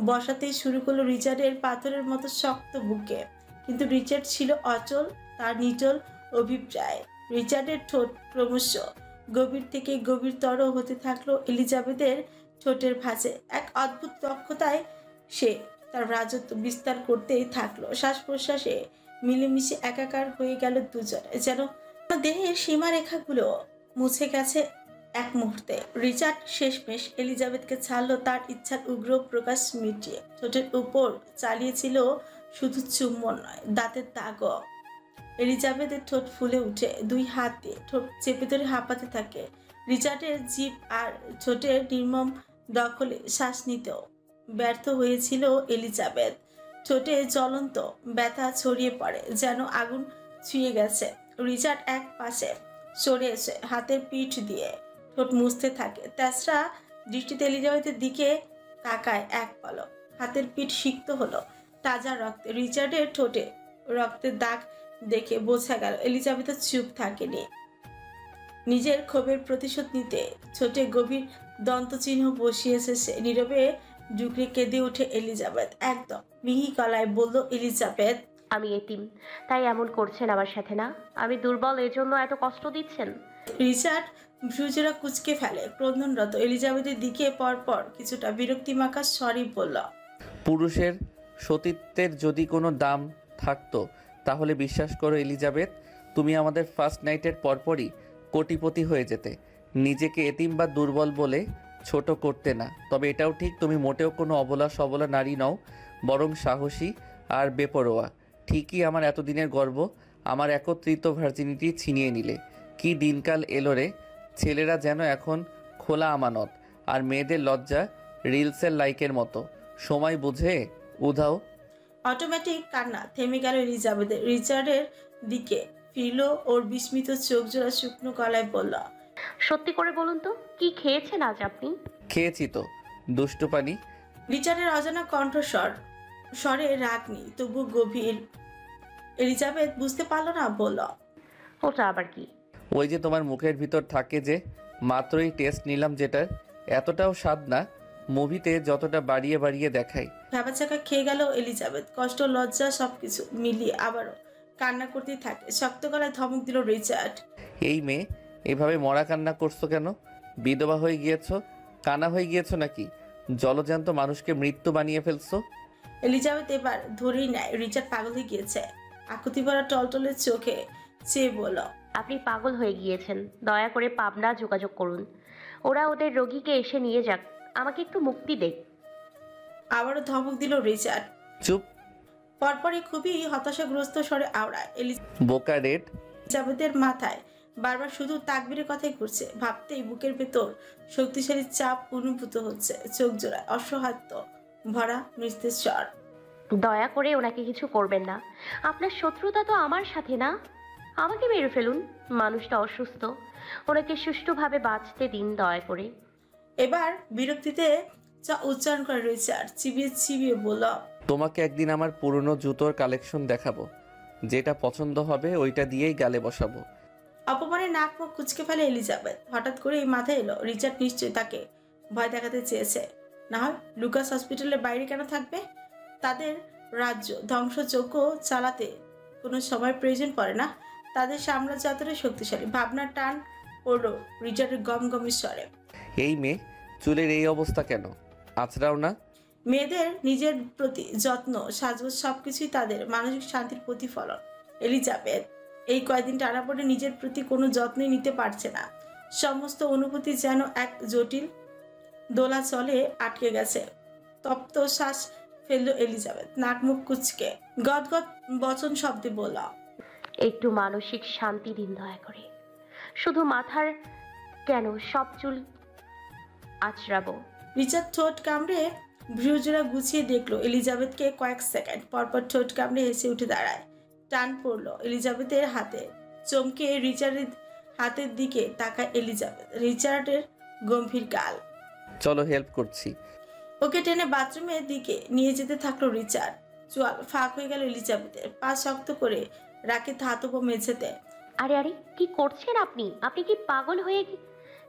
বসাতেই শুরু করলো রিচার্ডের পাথরের মতো শক্ত বুকে। কিন্তু রিচার্ড ছিল অচল, তার নিটল অভিপ্রায়। রিচার্ডের ঠোঁট ক্রমশ গভীর থেকে গভীরতর হতে থাকলো এলিজাবেথের ঠোঁটের ভাঁজে। এক অদ্ভুত দক্ষতায় সে তার রাজত্ব বিস্তার করতেই থাকলো। শ্বাস প্রশ্বাসে মিলেমিশে একাকার হয়ে গেল দুজনে, যেন দেহের সীমারেখাগুলো মুছে গেছে এক মুহূর্তে। রিচার্ড শেষমেশ এলিজাবেথকে ছাড়লো, তার ইচ্ছার উগ্র প্রকাশ মিটিয়ে। ঠোঁটের উপর চালিয়েছিল শুধু চুম্বন নয়, দাঁতের দাগও। এলিজাবেথের ঠোঁট ফুলে উঠে দুই হাত দিয়ে ঠোঁট চেপে ধরে হাঁপাতে থাকে। রিচার্ডের জিভ আর ঠোঁটের নির্মম দখলে শ্বাস নিতেও ব্যর্থ হয়েছিল এলিজাবেথ। ঠোঁটে জ্বলন্ত ব্যথা ছড়িয়ে পড়ে, যেন আগুন ছুঁয়ে গেছে। রিচার্ড এক পাশে সরে এসে হাতের পিঠ দিয়ে ঠোঁট মুছতে থাকে। তেসরা দৃষ্টিতে এলিজাবেথের দিকে তাকায় এক পলক। হাতের পিঠ সিক্ত হলো তাজা রক্তে। রিচার্ডের ঠোঁটে রক্তের দাগ দেখে বোঝা গেল এলিজাবেথ চুপ থাকেনি। নিজের ক্ষোভের প্রতিশোধ নিতে ছোটে গভীর দন্তচিহ্ন বসিয়েছে সে। নীরবে ডুকরে কেঁদে ওঠে এলিজাবেথ। একদম মিহি গলায় বলল এলিজাবেথ, আমি এতিম, তাই এমন করছেন আমার সাথে না? আমি দুর্বল, এজন্য এত কষ্ট দিচ্ছেন? রিচার্ড ভ্রুজোড়া কুঁচকে ফেলে ক্রন্দনরত এলিজাবেথের দিকে। পরপর কিছুটা বিরক্তিমাখা স্বরে বলল, পুরুষের সতীত্বের যদি কোনো দাম থাকতো তাহলে বিশ্বাস করো এলিজাবেথ, তুমি আমাদের ফার্স্ট নাইটের পরপরই কোটিপতি হয়ে যেতে। নিজেকে এতিম বা দুর্বল বলে ছোট করতে না। তবে এটাও ঠিক, তুমি মোটেও কোনো অবলা সবলা নারী নও, বরং সাহসী আর বেপরোয়া। ঠিকই আমার এতদিনের গর্ব, আমার একত্রিত ভার্জিনিটি ছিনিয়ে নিলে। কি দিনকাল এলো রে! ছেলেরা যেন এখন খোলা আমানত, আর মেয়েদের লজ্জা রিলসের লাইকের মতো। সময় বুঝে উধাও। অটোমেটিক কান্না থেমে গেল এলিজাবেথের। রিচার্ডের দিকে ফিরল ওর বিস্মিত চোখ জোড়া। শুকনো গলায় বলল, সত্যি করে বলুন তো, কি খেয়েছেন আজ আপনি? খেয়েছি তো দুষ্টু পানি। রিচার্ডের অজানা কণ্ঠস্বর স্বরে রাগ নেই, তবু গভীর। এলিজাবেথ বুঝতে পারল না, বলল, ওটা আবার কি? ওই যে তোমার মুখের ভিতর থাকে যে, মাত্রই টেস্ট নিলাম যেটার, এতটাও স্বাদ না, মুভিতে যতটা বাড়িয়ে বাড়িয়ে দেখায়। ভ্যাবাচাকা খেয়ে গেল এলিজাবেথ। কষ্ট লজ্জা সবকিছু মিলিয়ে আবারও কান্না করতেই থাকে। শক্ত গলায় ধমক দিল রিচার্ড, এই মেয়ে, এভাবে মরা কান্না করছো কেন? বিধবা হয়ে গিয়েছো? কানা হয়ে গিয়েছো নাকি? জলজ্যান্ত মানুষকে মৃত্যু বানিয়ে ফেলছো। এলিজাবেথ এবার ধরেই নেয় রিচার্ড পাগল হয়ে গিয়েছে। আকুতি ভরা টলটলের চোখে চেয়ে বলল, আপনি পাগল হয়ে গিয়েছেন। দয়া করে পাবনা যোগাযোগ করুন, ওরা ওদের রোগীকে এসে নিয়ে যাক, আমাকে একটু মুক্তি দেখ। আবারও ধমক দিল রিচার্ড। চুপ! পরপরই খুবই হতাশাগ্রস্ত স্বরে আওড়ায় বোকা রেড। এলিজাবেথের মাথায় বারবার শুধু তাকবীরের কথাই ঘুরছে। ভাবতেই বুকের ভেতর শক্তিশালী চাপ অনুভূত হচ্ছে। চোখ জোড়ায় অসহায়ত্ব ভরা নিস্তেজ স্বর। দয়া করে ওনাকে কিছু করবেন না। আপনার শত্রুতা তো আমার সাথে না, আমাকে মেরে ফেলুন। মানুষটা অসুস্থ, ওনাকে সুষ্ঠুভাবে বাঁচতে দিন দয়া করে। এবার বিরক্তিতে যা উচ্চারণ করে রিচার্ড চিবিয়ে চিবিয়ে বলল, তোমাকে একদিন আমার পুরনো জুতোর কালেকশন দেখাবো, যেটা পছন্দ হবে ওইটা দিয়েই গালে বসাবো। অপমানে নাক মুখ কুচকে ফেলে এলিজাবেথ। হঠাৎ করে এই মাথায় এলো রিচার্ড নিশ্চয়ই তাকে ভয় দেখাতে চেয়েছে। না হয় লুকাস হসপিটালের বাইরে কেন থাকবে? তাদের রাজ্য ধ্বংসযজ্ঞ চালাতে কোনো সময় প্রয়োজন পড়ে না। তাদের সাম্রাজ্য এতটাই শক্তিশালী। ভাবনার টান পড়ল রিচার্ডের গমগমি স্বরে। এই মেয়ে, চুলের এই অবস্থা কেন? আছড়াও না। মেয়েদের নিজের প্রতি যত্ন, সাজগোজ সবকিছুই তাদের মানসিক শান্তির প্রতিফলন। এলিজাবেথ এই কয়েকদিন টানাপড়ে নিজের প্রতি কোনো যত্নই নিতে পারছে না। সমস্ত অনুভূতি যেন এক জটিল দোলাচলে আটকে গেছে। তপ্ত শ্বাস ফেলল এলিজাবেথ, নাক মুখ কুচকে গদগদ বচন শব্দে বলল, একটু মানসিক শান্তি দিন দয়া করে। শুধু মাথার কেন সব চুল আঁচড়াবো। রিচার্ড ঠোঁট কামড়ে ভ্রুজোড়া গুছিয়ে দেখলো এলিজাবেথকে। কয়েক সেকেন্ড পরপর ঠোঁট কামড়ে হেসে উঠে দাঁড়ায়। টান পড়লো এলিজাবেথের হাতে। চমকে রিচার্ডের হাতের দিকে তাকায় এলিজাবেথ। রিচার্ডের গম্ভীর গাল। চলো হেল্প করছি। ওকে টেনে বাথরুমের দিকে নিয়ে যেতে থাকলো রিচার্ড। চোয়াল ফাঁক হয়ে গেল এলিজাবেথের। পা শক্ত করে রাখে ধাতব মেঝেতে। আরে আরে কি করছেন আপনি? আপনি কি পাগল হয়ে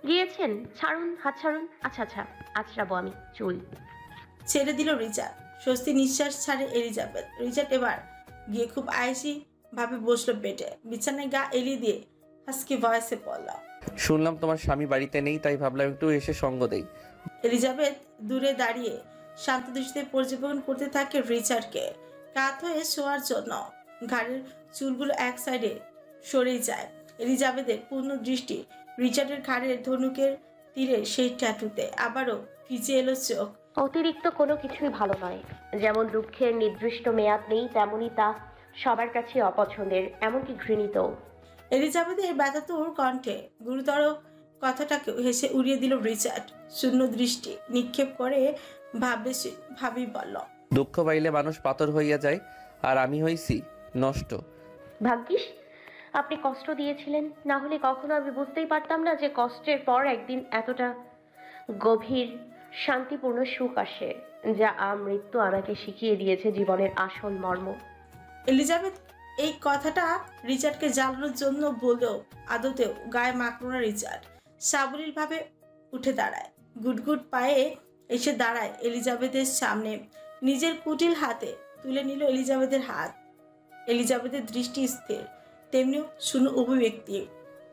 গিয়েছেন? ছাড়ুন, হাত ছাড়ুন। আচ্ছা আচ্ছা, আঁচড়াবো আমি চুল। ছেড়ে দিল রিচার্ড। স্বস্তি নিঃশ্বাস ছাড়ে এলিজাবেথ। রিচার্ড এবার গিয়ে খুব আয়েসি ভাবে বসলো বেডে। বিছানায় গা এলিয়ে দিয়ে হাসকি ভয়েসে বলল, শুনলাম তোমার স্বামী বাড়িতে নেই, তাই ভাবলাম একটু এসে সঙ্গ দেই। এলিজাবেথ দূরে দাঁড়িয়ে শান্ত দৃষ্টিতে পর্যবেক্ষণ করতে থাকে রিচার্ডকে। কাত হয়ে শোয়ার জন্য ঘাড়ের চুলগুলো এক সাইডে সরে যায়। এলিজাবেথের পূর্ণ দৃষ্টি রিচার্ডের ঘাড়ের ধনুকের তীরে সেই ট্যাটুতে। আবারও ভিজে এলো চোখ। অতিরিক্ত কোনো কিছুই ভালো নয়। যেমন দুঃখের নির্দিষ্ট মেয়াদ নেই, তেমনই তা সবার কাছে অপছন্দের, এমনকি ঘৃণিত। এলিজাবেথের ব্যথাতুর কণ্ঠে গুরুতর কথাটাকে হেসে উড়িয়ে দিল রিচার্ড। শূন্য দৃষ্টি নিক্ষেপ করে ভাবি বলল, দুঃখ পাইলে মানুষ পাথর হইয়া যায়, আর আমি হইছি নষ্ট। ভাগ্যিস আপনি কষ্ট দিয়েছিলেন, না হলে কখনো আমি বুঝতেই পারতাম না যে কষ্টের পর একদিন এতটা গভীর শান্তিপূর্ণ সুখ আসে, যা মৃত্যু আমাকে শিখিয়ে দিয়েছে জীবনের আসল মর্ম। এলিজাবেথ এই কথাটা রিচার্ডকে জ্বালানোর জন্য বললেও আদতেও গায়ে মাখল না রিচার্ড। সাবলীলভাবে উঠে দাঁড়ায়। গুটগুট পায়ে এসে দাঁড়ায় এলিজাবেথের সামনে। নিজের কুটিল হাতে তুলে নিল এলিজাবেথের হাত। এলিজাবেথের দৃষ্টি স্থির, তেমনিও শূন্য অভিব্যক্তি।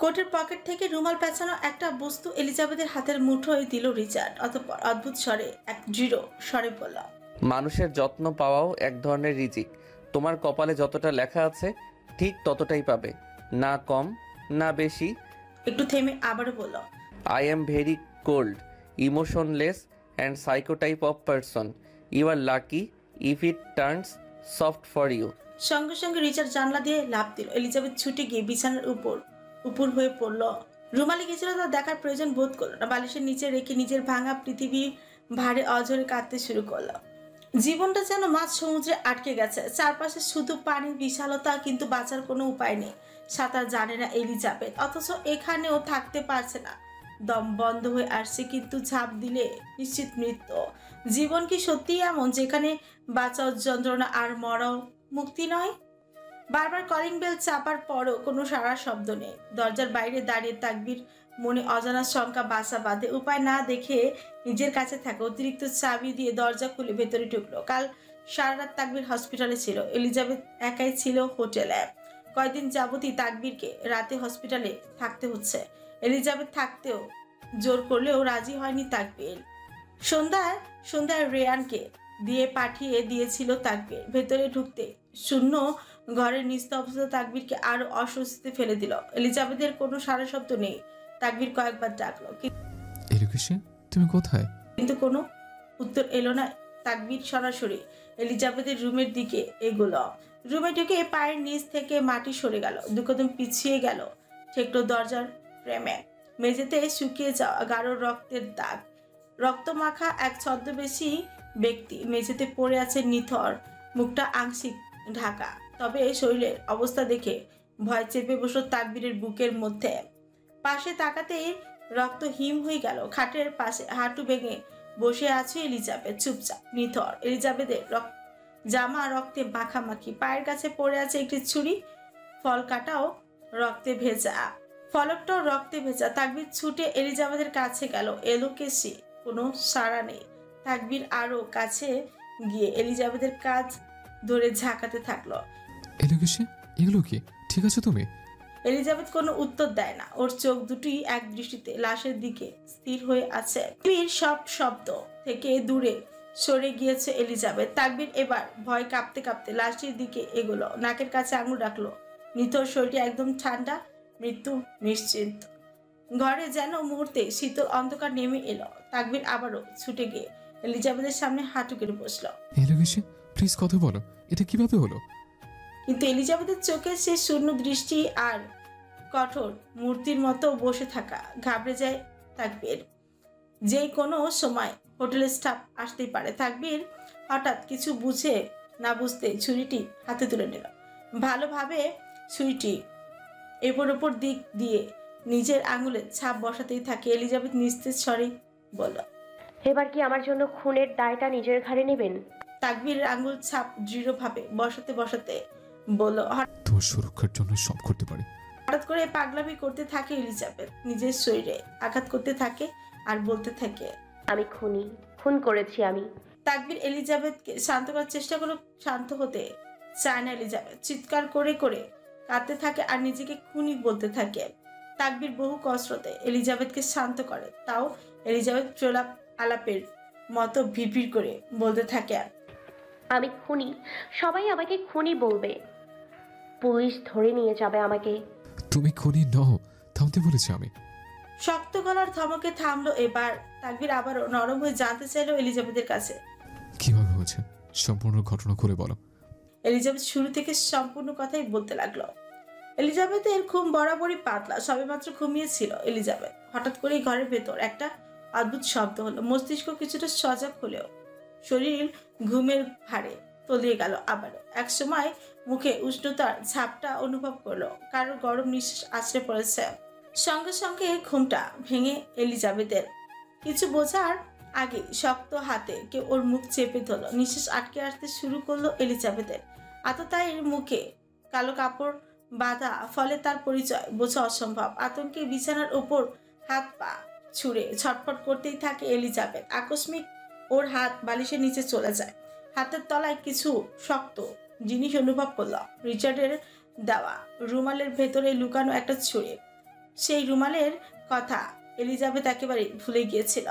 কোটের পকেট থেকে রুমাল পেঁচানো একটা বস্তু এলিজাবেথের হাতের মুঠোয় দিল রিচার্ড। অতঃপর অদ্ভুত স্বরে, এক দৃঢ় স্বরে বলল, মানুষের যত্ন পাওয়াও এক ধরনের রিজিক। তোমার কপালে যতটা লেখা আছে ঠিক ততটাই পাবে, না কম না বেশি। একটু থেমে আবারও বলল, I am very cold, emotionless and psycho type of person. You are lucky if it turns soft for you. সঙ্গে সঙ্গে রিচার্ড জানলা দিয়ে লাফ দিল। এলিজাবেথ ছুটে গিয়ে বিছানার উপর হয়ে পড়ল। রুমালি গেছিল তা দেখার প্রয়োজন বোধ করলো না। বালিশের নিচে রেখে নিজের ভাঙা পৃথিবী ভারে অঝরে কাঁদতে শুরু করলো। জীবনটা যেন মাঝ সমুদ্রে আটকে গেছে। চারপাশে শুধু পানির বিশালতা, কিন্তু বাঁচার কোনো উপায় নেই। সাঁতার জানে না এলিজাবেথ, অথচ এখানেও থাকতে পারছে না। দম বন্ধ হয়ে আসছে, কিন্তু ঝাঁপ দিলে নিশ্চিত মৃত্যু। জীবন কি সত্যি এমন, যেখানে বাঁচাও যন্ত্রণা আর মরাও মুক্তি নয়? বারবার কলিং বেল চাপার পরও কোনো সাড়া শব্দ নেই। দরজার বাইরে দাঁড়িয়ে তাকবীর মনে অজানা শঙ্কা বাসা বাঁধে। উপায় না দেখে নিজের কাছে থাকা অতিরিক্ত চাবি দিয়ে দরজা খুলে ভেতরে ঢুকলো। কাল সারা রাত তাকবীর হসপিটালে ছিল। এলিজাবেথ একাই ছিল হোটেলে। কয়েকদিন যাবতই তাকবীরকে রাতে হসপিটালে থাকতে হচ্ছে। এলিজাবেথ থাকতেও জোর করলেও রাজি হয়নি তাকবীর। সন্ধ্যায় রেয়ানকে দিয়ে পাঠিয়ে দিয়েছিল তাকবীর। ভেতরে ঢুকতে শূন্য ঘরের নিস্তব্ধতা তাকবীরকে আরো অস্বস্তিতে ফেলে দিল। এলিজাবেথের কোনো সারা শব্দ নেই। তাকবীর কয়েকবার ডাকলো, তুমি কোথায়? কিন্তু কোনো উত্তর এলো না। তাকবীর সরাসরি এলিজাবেথের রুমের দিকে এগোলো। রুমে ঢুকে পায়ের নিচ থেকে মাটি সরে গেল। দুকদম পিছিয়ে গেল, ঠেকলো দরজার ফ্রেমে। মেঝেতে শুকিয়ে যাওয়া গাঢ় রক্তের দাগ। রক্তমাখা এক ছদ্মবেশী ব্যক্তি মেঝেতে পড়ে আছে নিথর, মুখটা আংশিক ঢাকা। তবে শরীরের অবস্থা দেখে ভয় চেপে বসল তাকবীরের বুকের মধ্যে। পাশে তাকাতেই রক্ত হিম হয়ে গেল। খাটের পাশে হাঁটু ভেঙে বসে আছে এলিজাবেথ, চুপচাপ নিথর। এলিজাবেথের জামা রক্তে মাখামাখি। পায়ের কাছে পড়ে আছে একটি ছুরি, ফলকটাও রক্তে ভেজা। তাকবীর ছুটে এলিজাবেথের কাছে গেল। এলোকেশি কোনো সাড়া নেই। তাকবীর আরো কাছে গিয়ে এলিজাবেথের কাজ ধরে ঝাঁকাতে থাকলো। এগুলো কি? ঠিক আছে তুমি? এলিজাবেথ কোনো উত্তর দেয় না। ওর চোখ দুটি এক দৃষ্টিতে লাশের দিকে স্থির হয়ে আছে। তাকবীর সব শব্দ থেকে দূরে সরে গিয়েছে এলিজাবেথ। তাকবীর এবার ভয় কাঁপতে কাঁপতে লাশটির দিকে এগোলো। নাকের কাছে আঙুল রাখলো। নিথর শরীরটি একদম ঠান্ডা, মৃত্যু নিশ্চিন্ত। ঘরে যেন মুহূর্তে শীতল অন্ধকার নেমে এলো। তাকবীর আবারও ছুটে গিয়ে এলিজাবেথের সামনে হাঁটু কেটে বসলো। প্লিজ কথা বলো, এটা কিভাবে হলো? কিন্তু এলিজাবেথের চোখে সে শূন্য দৃষ্টি আর কঠোর মূর্তির মতো বসে থাকা। ঘাবড়ে যায় তাকবীর। যেই কোনো সময় হোটেলের স্টাফ আসতেই পারে। তাকবীর হঠাৎ কিছু বুঝে না বুঝতে ছুরিটি হাতে তুলে নিল। ভালোভাবে ছুরিটি এপর ওপর দিক দিয়ে নিজের আঙুলের ছাপ বসাতেই থাকে। এলিজাবেথ নিস্তেজ স্বরে বলল, এবার কি আমার জন্য খুনের দায়টা নিজের ঘাড়ে নেবেন? তাকবীরের আঙুল ছাপ দৃঢ়ভাবে বসাতে বসাতে বলল, তোমার সুরক্ষার জন্য সব করতে পারি। হঠাৎ করে পাগলামি করতে থাকে এলিজাবেথ। নিজের শরীরে আঘাত করতে থাকে আর বলতে থাকে, আমি খুন করেছি আমি। তাকবীর এলিজাবেথকে শান্ত করার চেষ্টা করলো। শান্ত হতে চায় না এলিজাবেথ। চিৎকার করে করে কাঁদতে থাকে আর নিজেকে খুনি বলতে থাকে। তাকবীর বহু কষ্টতে এলিজাবেথকে শান্ত করে। তাও এলিজাবেথ প্রলাপ আলাপের মতো ভিড় করে বলতে থাকে, আমি খুনি, সবাই আমাকে খুনি বলবে, পুলিশ ধরে নিয়ে যাবে আমাকে। তুমি খুনি নও, থামতে বলেছি আমি। শক্ত গলার ধমকে থামলো এবার। তাকবীর আবারও নরম হয়ে জানতে চাইলো এলিজাবেথের কাছে, কিভাবে হয়েছে সম্পূর্ণ ঘটনা করে বলো। এলিজাবেথ শুরু থেকে সম্পূর্ণ কথাই বলতে লাগলো। এলিজাবেথের ঘুম বরাবরই পাতলা। সবেমাত্র ঘুমিয়েছিল এলিজাবেথ। হঠাৎ করেই ঘরের ভেতর একটা অদ্ভুত শব্দ হলো। মস্তিষ্ক কিছুটা সজাগ হলেও শরীর ঘুমের ভারে তলিয়ে গেল আবারও। একসময় মুখে উষ্ণতার ঝাপটা অনুভব করলো। কারোর গরম নিঃশ্বাস আছড়ে পড়েছে। সঙ্গে সঙ্গে ঘুমটা ভেঙে এলিজাবেথের। কিছু বোঝার আগে শক্ত হাতে কেউ ওর মুখ চেপে ধরল। নিঃশ্বাস আটকে আসতে শুরু করলো এলিজাবেথের। আততায়ীর মুখে কালো কাপড় বাঁধা, ফলে তার পরিচয় বোঝা অসম্ভব। আতঙ্কে বিছানার ওপর হাত পা ছুঁড়ে ছটফট করতেই থাকে এলিজাবেথ। আকস্মিক ওর হাত বালিশের নিচে চলে যায়। হাতের তলায় কিছু শক্ত জিনিস অনুভব করল। রিচার্ডের দেওয়া রুমালের ভেতরে লুকানো একটা ছুরি। সেই রুমালের কথা এলিজাবেথ একেবারে ভুলে গিয়েছিল।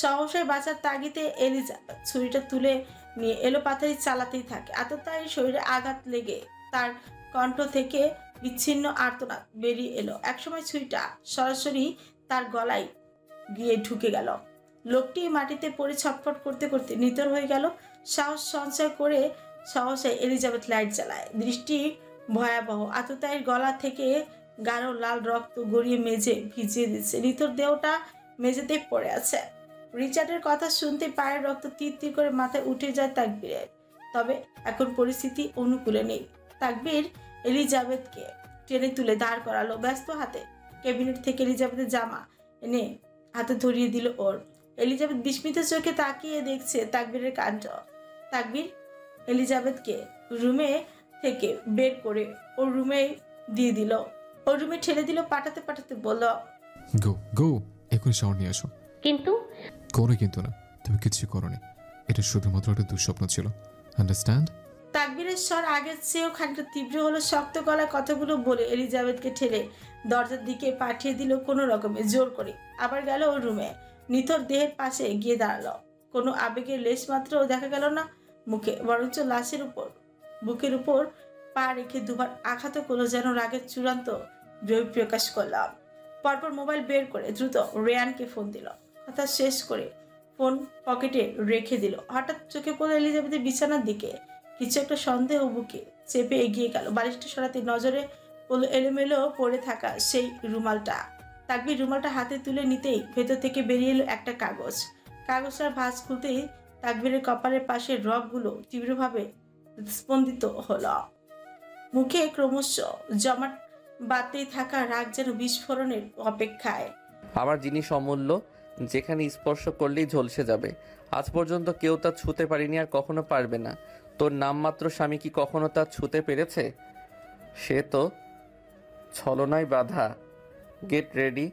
সহসায় বাঁচার তাগিদে এলিজাবেথ ছুরিটা তুলে নিয়ে এলোপাথারি চালাতেই থাকে। আততায়ীর শরীরে আঘাত লেগে তার কণ্ঠ থেকে বিচ্ছিন্ন আর্তনাদ বেরিয়ে এলো। একসময় ছুরিটা সরাসরি তার গলায় গিয়ে ঢুকে গেল। লোকটি মাটিতে পড়ে ছটফট করতে করতে নিথর হয়ে গেল। সাহস সঞ্চয় করে সহসায় এলিজাবেথ লাইট জ্বালায়। দৃষ্টি ভয়াবহ। আততায়ীর গলা থেকে গাঢ় লাল রক্ত গড়িয়ে মেঝে ভিজিয়ে দিচ্ছে। নিথর দেহটা মেঝেতে পড়ে আছে। রিচার্ডের কথা শুনতে পায়ের রক্ত তীর তীর করে মাথায় উঠে যায় তাকবীরের। তবে এখন পরিস্থিতি অনুকূলে নেই। তাকবীর এলিজাবেথকে টেনে তুলে দাঁড় করালো। ব্যস্ত হাতে ক্যাবিনেট থেকে এলিজাবেথের জামা এনে হাতে ধরিয়ে দিল ওর। এলিজাবেথ বিস্মিত চোখে তাকিয়ে দেখছে তাকবীরের কাণ্ড। তাকবীর এলিজাবেথকে রুমে থেকে বের করে ওর রুমে দিয়ে দিল। ওর রুমে ঠেলে দিল। পাঠাতে পাঠাতে বলল, গো গো, এখন শাওয়ার নিয়ে আসো। কিন্তু কোনো কিন্তু না, তুমি কিছু করোনি। এটা শুধুমাত্র একটা দুঃস্বপ্ন ছিল, আন্ডারস্ট্যান্ড? তাকবীরের স্বর আগের চেয়েও খানিকটা তীব্র হলো। শক্ত গলায় কথাগুলো বলে এলিজাবেথকে ঠেলে দরজার দিকে পাঠিয়ে দিল কোনো রকমে, জোর করে। আবার গেল ওর রুমে। নিথর দেহের পাশে গিয়ে দাঁড়ালো। কোনো আবেগের লেশ মাত্র দেখা গেল না মুখে, বরঞ্চ লাশের উপর বুকের উপর পা রেখে দুবার আঘাত করলো, যেন রাগের চূড়ান্ত বহিঃপ্রকাশ করলাম। পরপর মোবাইল বের করে দ্রুত রেয়ানকে ফোন দিল। কথা শেষ করে ফোন পকেটে রেখে দিল। হঠাৎ চোখে পড়লো এলিজাবেথের বিছানার দিকে। কিছু একটা সন্দেহ বুকে চেপে এগিয়ে গেল। বালিশটা সরাতে নজরে পড়লো এলোমেলো পড়ে থাকা সেই রুমালটা। তাকবীর রুমালটা হাতে তুলে নিতেই ভেতর থেকে বেরিয়ে এলো একটা কাগজ। কাগজটার ভাঁজ খুলতেই তাকবীরের কপালের পাশের রগগুলো তীব্রভাবে স্পন্দিত হলো। মুখে ক্রমশ জমাট বাড়তেই থাকা রাগ যেন বিস্ফোরণের অপেক্ষায়। আমার জিনিস অমূল্য, যেখানে স্পর্শ করলেই ঝলসে যাবে। আজ পর্যন্ত কেউ তা ছুঁতে পারেনি, আর কখনো পারবে না। তোর নামমাত্র স্বামী কি কখনো তা ছুঁতে পেরেছে? সে তো ছলনায় বাধা। Get ready,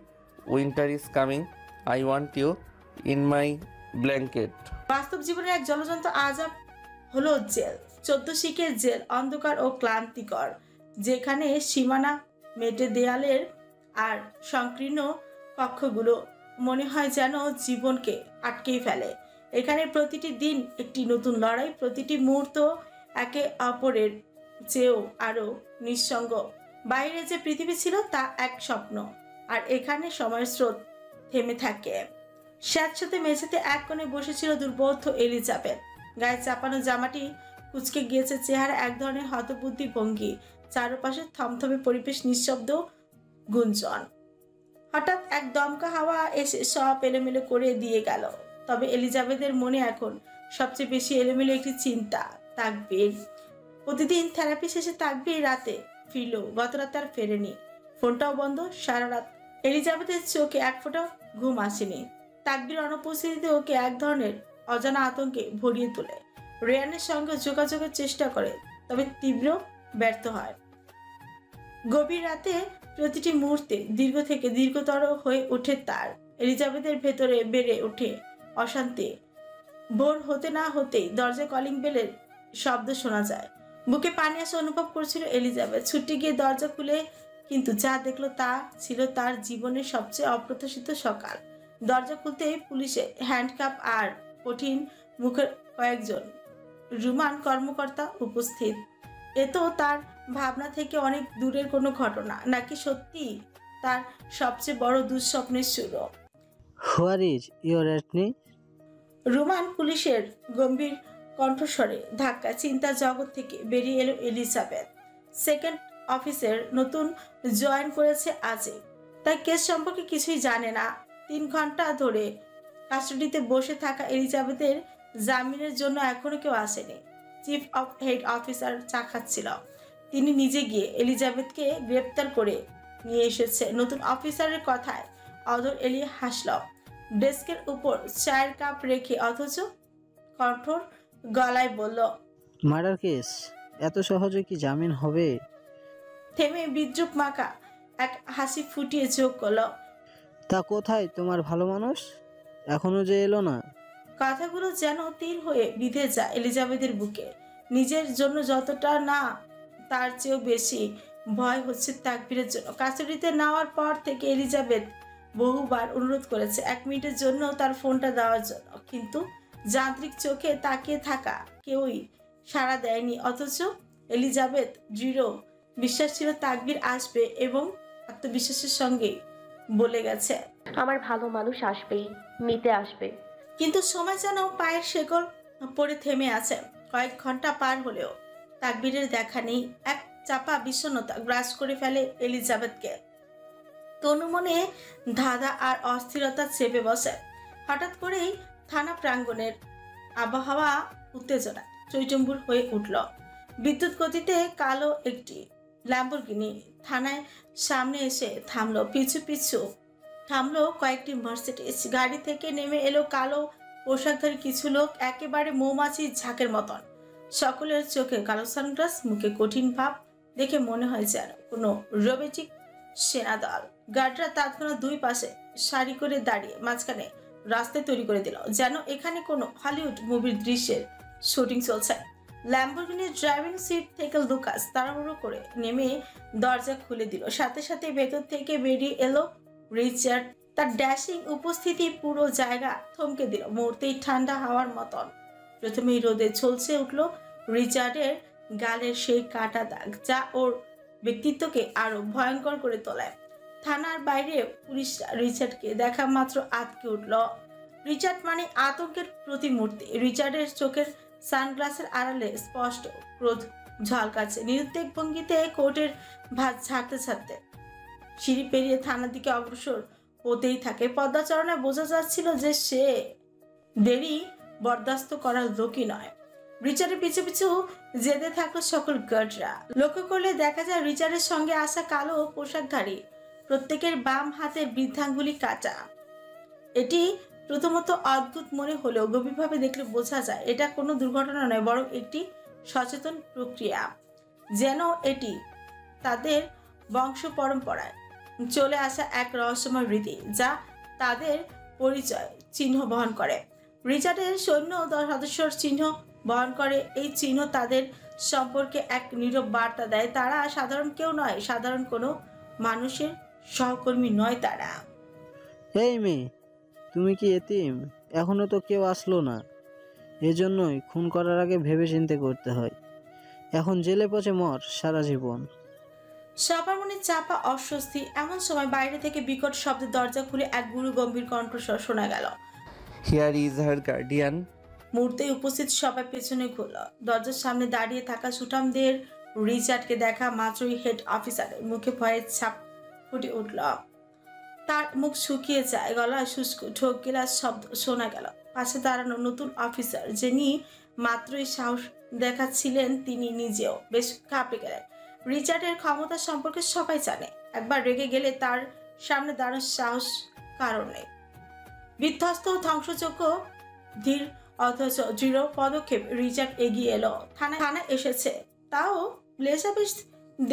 winter is coming, I want you in my blanket. বাস্তব জীবনের এক জলজন্ত আযাব হলো জেল। 14 শিকের জেল, অন্ধকার ও ক্লান্তিকর, যেখানে সীমানা মেটে দেয়ালের আর সংকীর্ণ কক্ষগুলো মনে হয় যেন জীবনকে আটকেই ফেলে। এখানে প্রতিটি দিন একটি নতুন লড়াই, প্রতিটি মুহূর্ত একে অপরের চেয়েও আরো নিঃসঙ্গ। বাইরে যে পৃথিবী ছিল তা এক স্বপ্ন, আর এখানে সময়ের স্রোত থেমে থাকে। স্যাঁতসেঁতে মেঝেতে এক কোণে বসেছিল দুর্বোধ্য এলিজাবেথ। গায়ে চাপানো জামাটি কুঁচকে গিয়েছে, চেহারা এক ধরনের হতবুদ্ধি ভঙ্গি। চারপাশে থমথমে পরিবেশ, নিঃশব্দ গুঞ্জন। হঠাৎ এক দমকা হাওয়া এসে সব এলোমেলো করে দিয়ে গেল। তবে এলিজাবেথের মনে এখন সবচেয়ে বেশি এলোমেলো একটি চিন্তা, তাকবীর। প্রতিদিন থেরাপি শেষে তাকবীর রাতে ফিরল, গত রাতে আর ফেরেনি। ফোনটাও বন্ধ সারা রাত। এলিজাবেথের চোখে এক ফোঁটাও ঘুম আসেনি। তাকবীর অনুপস্থিতিতে ওকে এক ধরনের অজানা আতঙ্কে ভরিয়ে তোলে। রেয়ানের সঙ্গে যোগাযোগের চেষ্টা করে, তবে তীব্র ব্যর্থ হয়। গভীর রাতে প্রতিটি মুহূর্তে দীর্ঘ থেকে দীর্ঘতর হয়ে ওঠে তার। এলিজাবেথের ভেতরে বেড়ে ওঠে অশান্তি। ভোর হতে না হতেই দরজায় কলিং বেলের শব্দ শোনা যায়। বুকে পানি আসা অনুভব করছিল এলিজাবেথ। ছুটে গিয়ে দরজা খুলে, কিন্তু যা দেখলো তা ছিল তার জীবনের সবচেয়ে অপ্রত্যাশিত সকাল। দরজা খুলতেই পুলিশে হ্যান্ডকাপ আর কঠিন মুখের কয়েকজন রুমান কর্মকর্তা উপস্থিত। এ তো তার ভাবনা থেকে অনেক দূরের কোনো ঘটনা, নাকি সত্যি তার সবচেয়ে বড় দুঃস্বপ্নের শুরু? Where is your attorney? রুমান পুলিশের গম্ভীর কণ্ঠস্বরে ধাক্কা চিন্তা জগৎ থেকে বেরিয়ে এলো এলিজাবেথ। সেকেন্ড অফিসের নতুন জয়েন করেছে আজই, তাই কেস সম্পর্কে কিছুই জানে না। 3 ঘন্টা ধরে কাস্টডিতে বসে থাকা এলিজাবেথের জামিনের জন্য এখনো কেউ আসেনি। চিফ অফ হেড অফিসার চা খাচ্ছিল। তিনি নিজে গিয়ে এলিজাবেথকে গ্রেপ্তার করে নিয়ে এসেছে। নতুন অফিসারের কথায় অধর এলি হাসল, ডেস্কের উপর চায়ের কাপ রেখে, অথচ কঠোর গলায় বলল, মার্ডার কেস, এত সহজে কি জামিন হবে? থেমে বিদ্রুপ মাখা এক হাসি ফুটিয়ে যোগ করল, তা কোথায় তোমার ভালো মানুষ? এখনো যে এলো না? কথাগুলো যেন তীর হয়ে বিঁধে যায় এলিজাবেথের বুকে। নিজের জন্য যতটা না, তার চেয়েও বেশি ভয় হচ্ছে তাকবীরের জন্য। কাস্টডিতে নেওয়ার পর থেকে এলিজাবেথ বহুবার অনুরোধ করেছে 1 মিনিটের জন্য তার ফোনটা দেওয়ার জন্য, কিন্তু যান্ত্রিক চোখে তাকিয়ে থাকা কেউই সাড়া দেয়নি। অথচ এলিজাবেথ দৃঢ় বিশ্বাস ছিল তাকবীর আসবে এবং আত্মবিশ্বাসের সঙ্গে বলে গেছে, আমার ভালো মানুষ আসবেই, নিতে আসবে। কিন্তু সময় যেন পায়ের শেকল পড়ে থেমে আছে। কয়েক ঘন্টা পার হলেও তাকবীরের দেখা নেই। এক চাপা বিষণ্ণতা গ্রাস করে ফেলে এলিজাবেথকে। তনু মনে ধাঁধা আর অস্থিরতা চেপে বসে। হঠাৎ করেই থানা প্রাঙ্গণের আবহাওয়া উত্তেজনা চৈচম্বুর হয়ে উঠল। বিদ্যুৎ গতিতে কালো একটি ল্যাম্বরগিনি থানায় সামনে এসে থামলো। পিছু পিছু থামলো কয়েকটি মার্সিডিজ। গাড়ি থেকে নেমে এলো কালো পোশাকধারী কিছু লোক, একেবারে মৌমাছির ঝাঁকের মতন। সকলের চোখে কালো সানগ্লাস, মুখে কঠিন ভাব। দেখে মনে হয় যেন কোনো রোবোটিক সেনাদল। গার্ডরা তৎক্ষণাৎ 2 পাশে সারি করে দাঁড়িয়ে মাঝখানে রাস্তায় তৈরি করে দিল, যেন এখানে কোনো হলিউড মুভির দৃশ্যের শুটিং চলছে। ল্যাম্বরগিনির ড্রাইভিং সিট থেকে লুকাস তাড়াহুড়ো করে নেমে দরজা খুলে দিল। সাথে সাথে ভেতর থেকে বেরিয়ে এলো রিচার্ড। তার ড্যাশিং উপস্থিতি পুরো জায়গা থমকে দিল মুহূর্তেই ঠান্ডা হাওয়ার মতন। প্রথমেই রোদে ঝলসে উঠল রিচার্ডের গালের সেই কাটা দাগ, যা ওর ব্যক্তিত্বকে আরো ভয়ঙ্কর করে তোলে। থানার বাইরে পুলিশরা রিচার্ডকে দেখা মাত্র আটকে উঠল। রিচার্ড মানে আতঙ্কের প্রতিমূর্তি। রিচার্ডের চোখের সানগ্লাসের আড়ালে স্পষ্ট ক্রোধ ঝলকাচ্ছে। নিরুদ্বেগ ভঙ্গিতে কোর্টের ভাত ছাড়তে ছাড়তে সিঁড়ি পেরিয়ে থানার দিকে অগ্রসর হতেই থাকে। পদ্মাচরণে বোঝা যাচ্ছিল যে সে দেরি বরদাস্ত করার লোকই নয়। রিচার্ডের পিছু পিছু যেতে থাকলো সকল গার্ডরা। লক্ষ্য করলে দেখা যায় রিচার্ডের সঙ্গে আসা কালো পোশাকধারী প্রত্যেকের বাম হাতের বৃদ্ধাঙ্গুলি কাটা। এটি প্রথমত অদ্ভুত মনে হলেও গভীরভাবে দেখলে বোঝা যায় এটা কোনো দুর্ঘটনা নয়, বরং একটি সচেতন প্রক্রিয়া। যেন এটি তাদের বংশ পরম্পরায় চলে আসা এক রহস্যময় রীতি, যা তাদের পরিচয় চিহ্ন বহন করে। রিচার্ডের সৈন্য সদস্যর চিহ্ন বহন করে। এই চিহ্ন তাদের সম্পর্কে এক নীরব বার্তা দেয়। তারা সাধারণ কেউ নয়, সাধারণ কোনো মানুষের সহকর্মী নয় তারা। এই মেয়ে, তুমি কি এতিম? এখনো তো কেউ আসলো না। এজন্যই খুন করার আগে ভেবে চিন্তে করতে হয়। এখন জেলে পচে মর সারা জীবন। সবার মনে চাপা অস্বস্তি। এমন সময় বাইরে থেকে বিকট শব্দে দরজা খুলে এক গুরু গম্ভীর কণ্ঠস্বর শোনা গেল, হিয়ার ইজ হার গার্ডিয়ান। মুহূর্তে উপস্থিত সবাই পেছনে ঘুরল। দরজার সামনে দাঁড়িয়ে থাকা সুঠামদের রিচার্ডকে দেখা মাত্রই হেড অফিসারের মুখে ভয়ের ছাপ ফুটে উঠল। তার মুখ শুকিয়ে যায়, গলা শুষ্ক, ঢোক গেলার শব্দ শোনা গেল। পাশে দাঁড়ানো নতুন অফিসার যিনি মাত্রই সাহস দেখাচ্ছিলেন তিনি নিজেও বেশ কাঁপে গেলেন। রিচার্ডের ক্ষমতা সম্পর্কে সবাই জানে, একবার রেগে গেলে তার সামনে দাঁড়ানোর সাহস কারণ নেই। বিধ্বস্ত ধ্বংসযোগ্য ধীর অথচ দৃঢ় পদক্ষেপ রিচার্ড এগিয়ে এলো। থানায় এসেছে, তাও ব্লেজার বেশ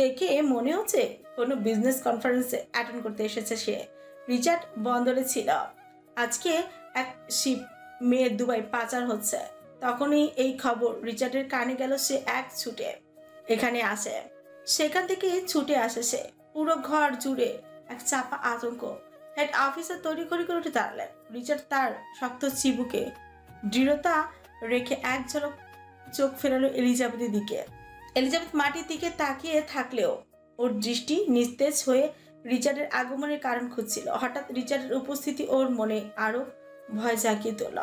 দেখে মনে হচ্ছে কোনো বিজনেস কনফারেন্সে অ্যাটেন্ড করতে এসেছে সে। রিচার্ড বন্দরে ছিল, আজকে এক শিপ মেয়ে দুবাই পাচার হচ্ছে। তখনই এই খবর রিচার্ডের কানে গেল। সে এক ছুটে এখানে আসে, সেখান থেকে ছুটে আসে সে। পুরো ঘর জুড়ে এক চাপা আতঙ্ক। হেড অফিসার তৈরি করে উঠে দাঁড়ালেন। রিচার্ড তার শক্ত চিবুকে দৃঢ়তা রেখে এক ঝলক চোখ ফেরালো এলিজাবেথের দিকে। এলিজাবেথ মাটির দিকে তাকিয়ে থাকলেও ওর দৃষ্টি নিস্তেজ হয়ে রিচার্ডের আগমনের কারণ খুঁজছিল। হঠাৎ রিচার্ডের উপস্থিতি ওর মনে আরো ভয় জাগিয়ে তোল।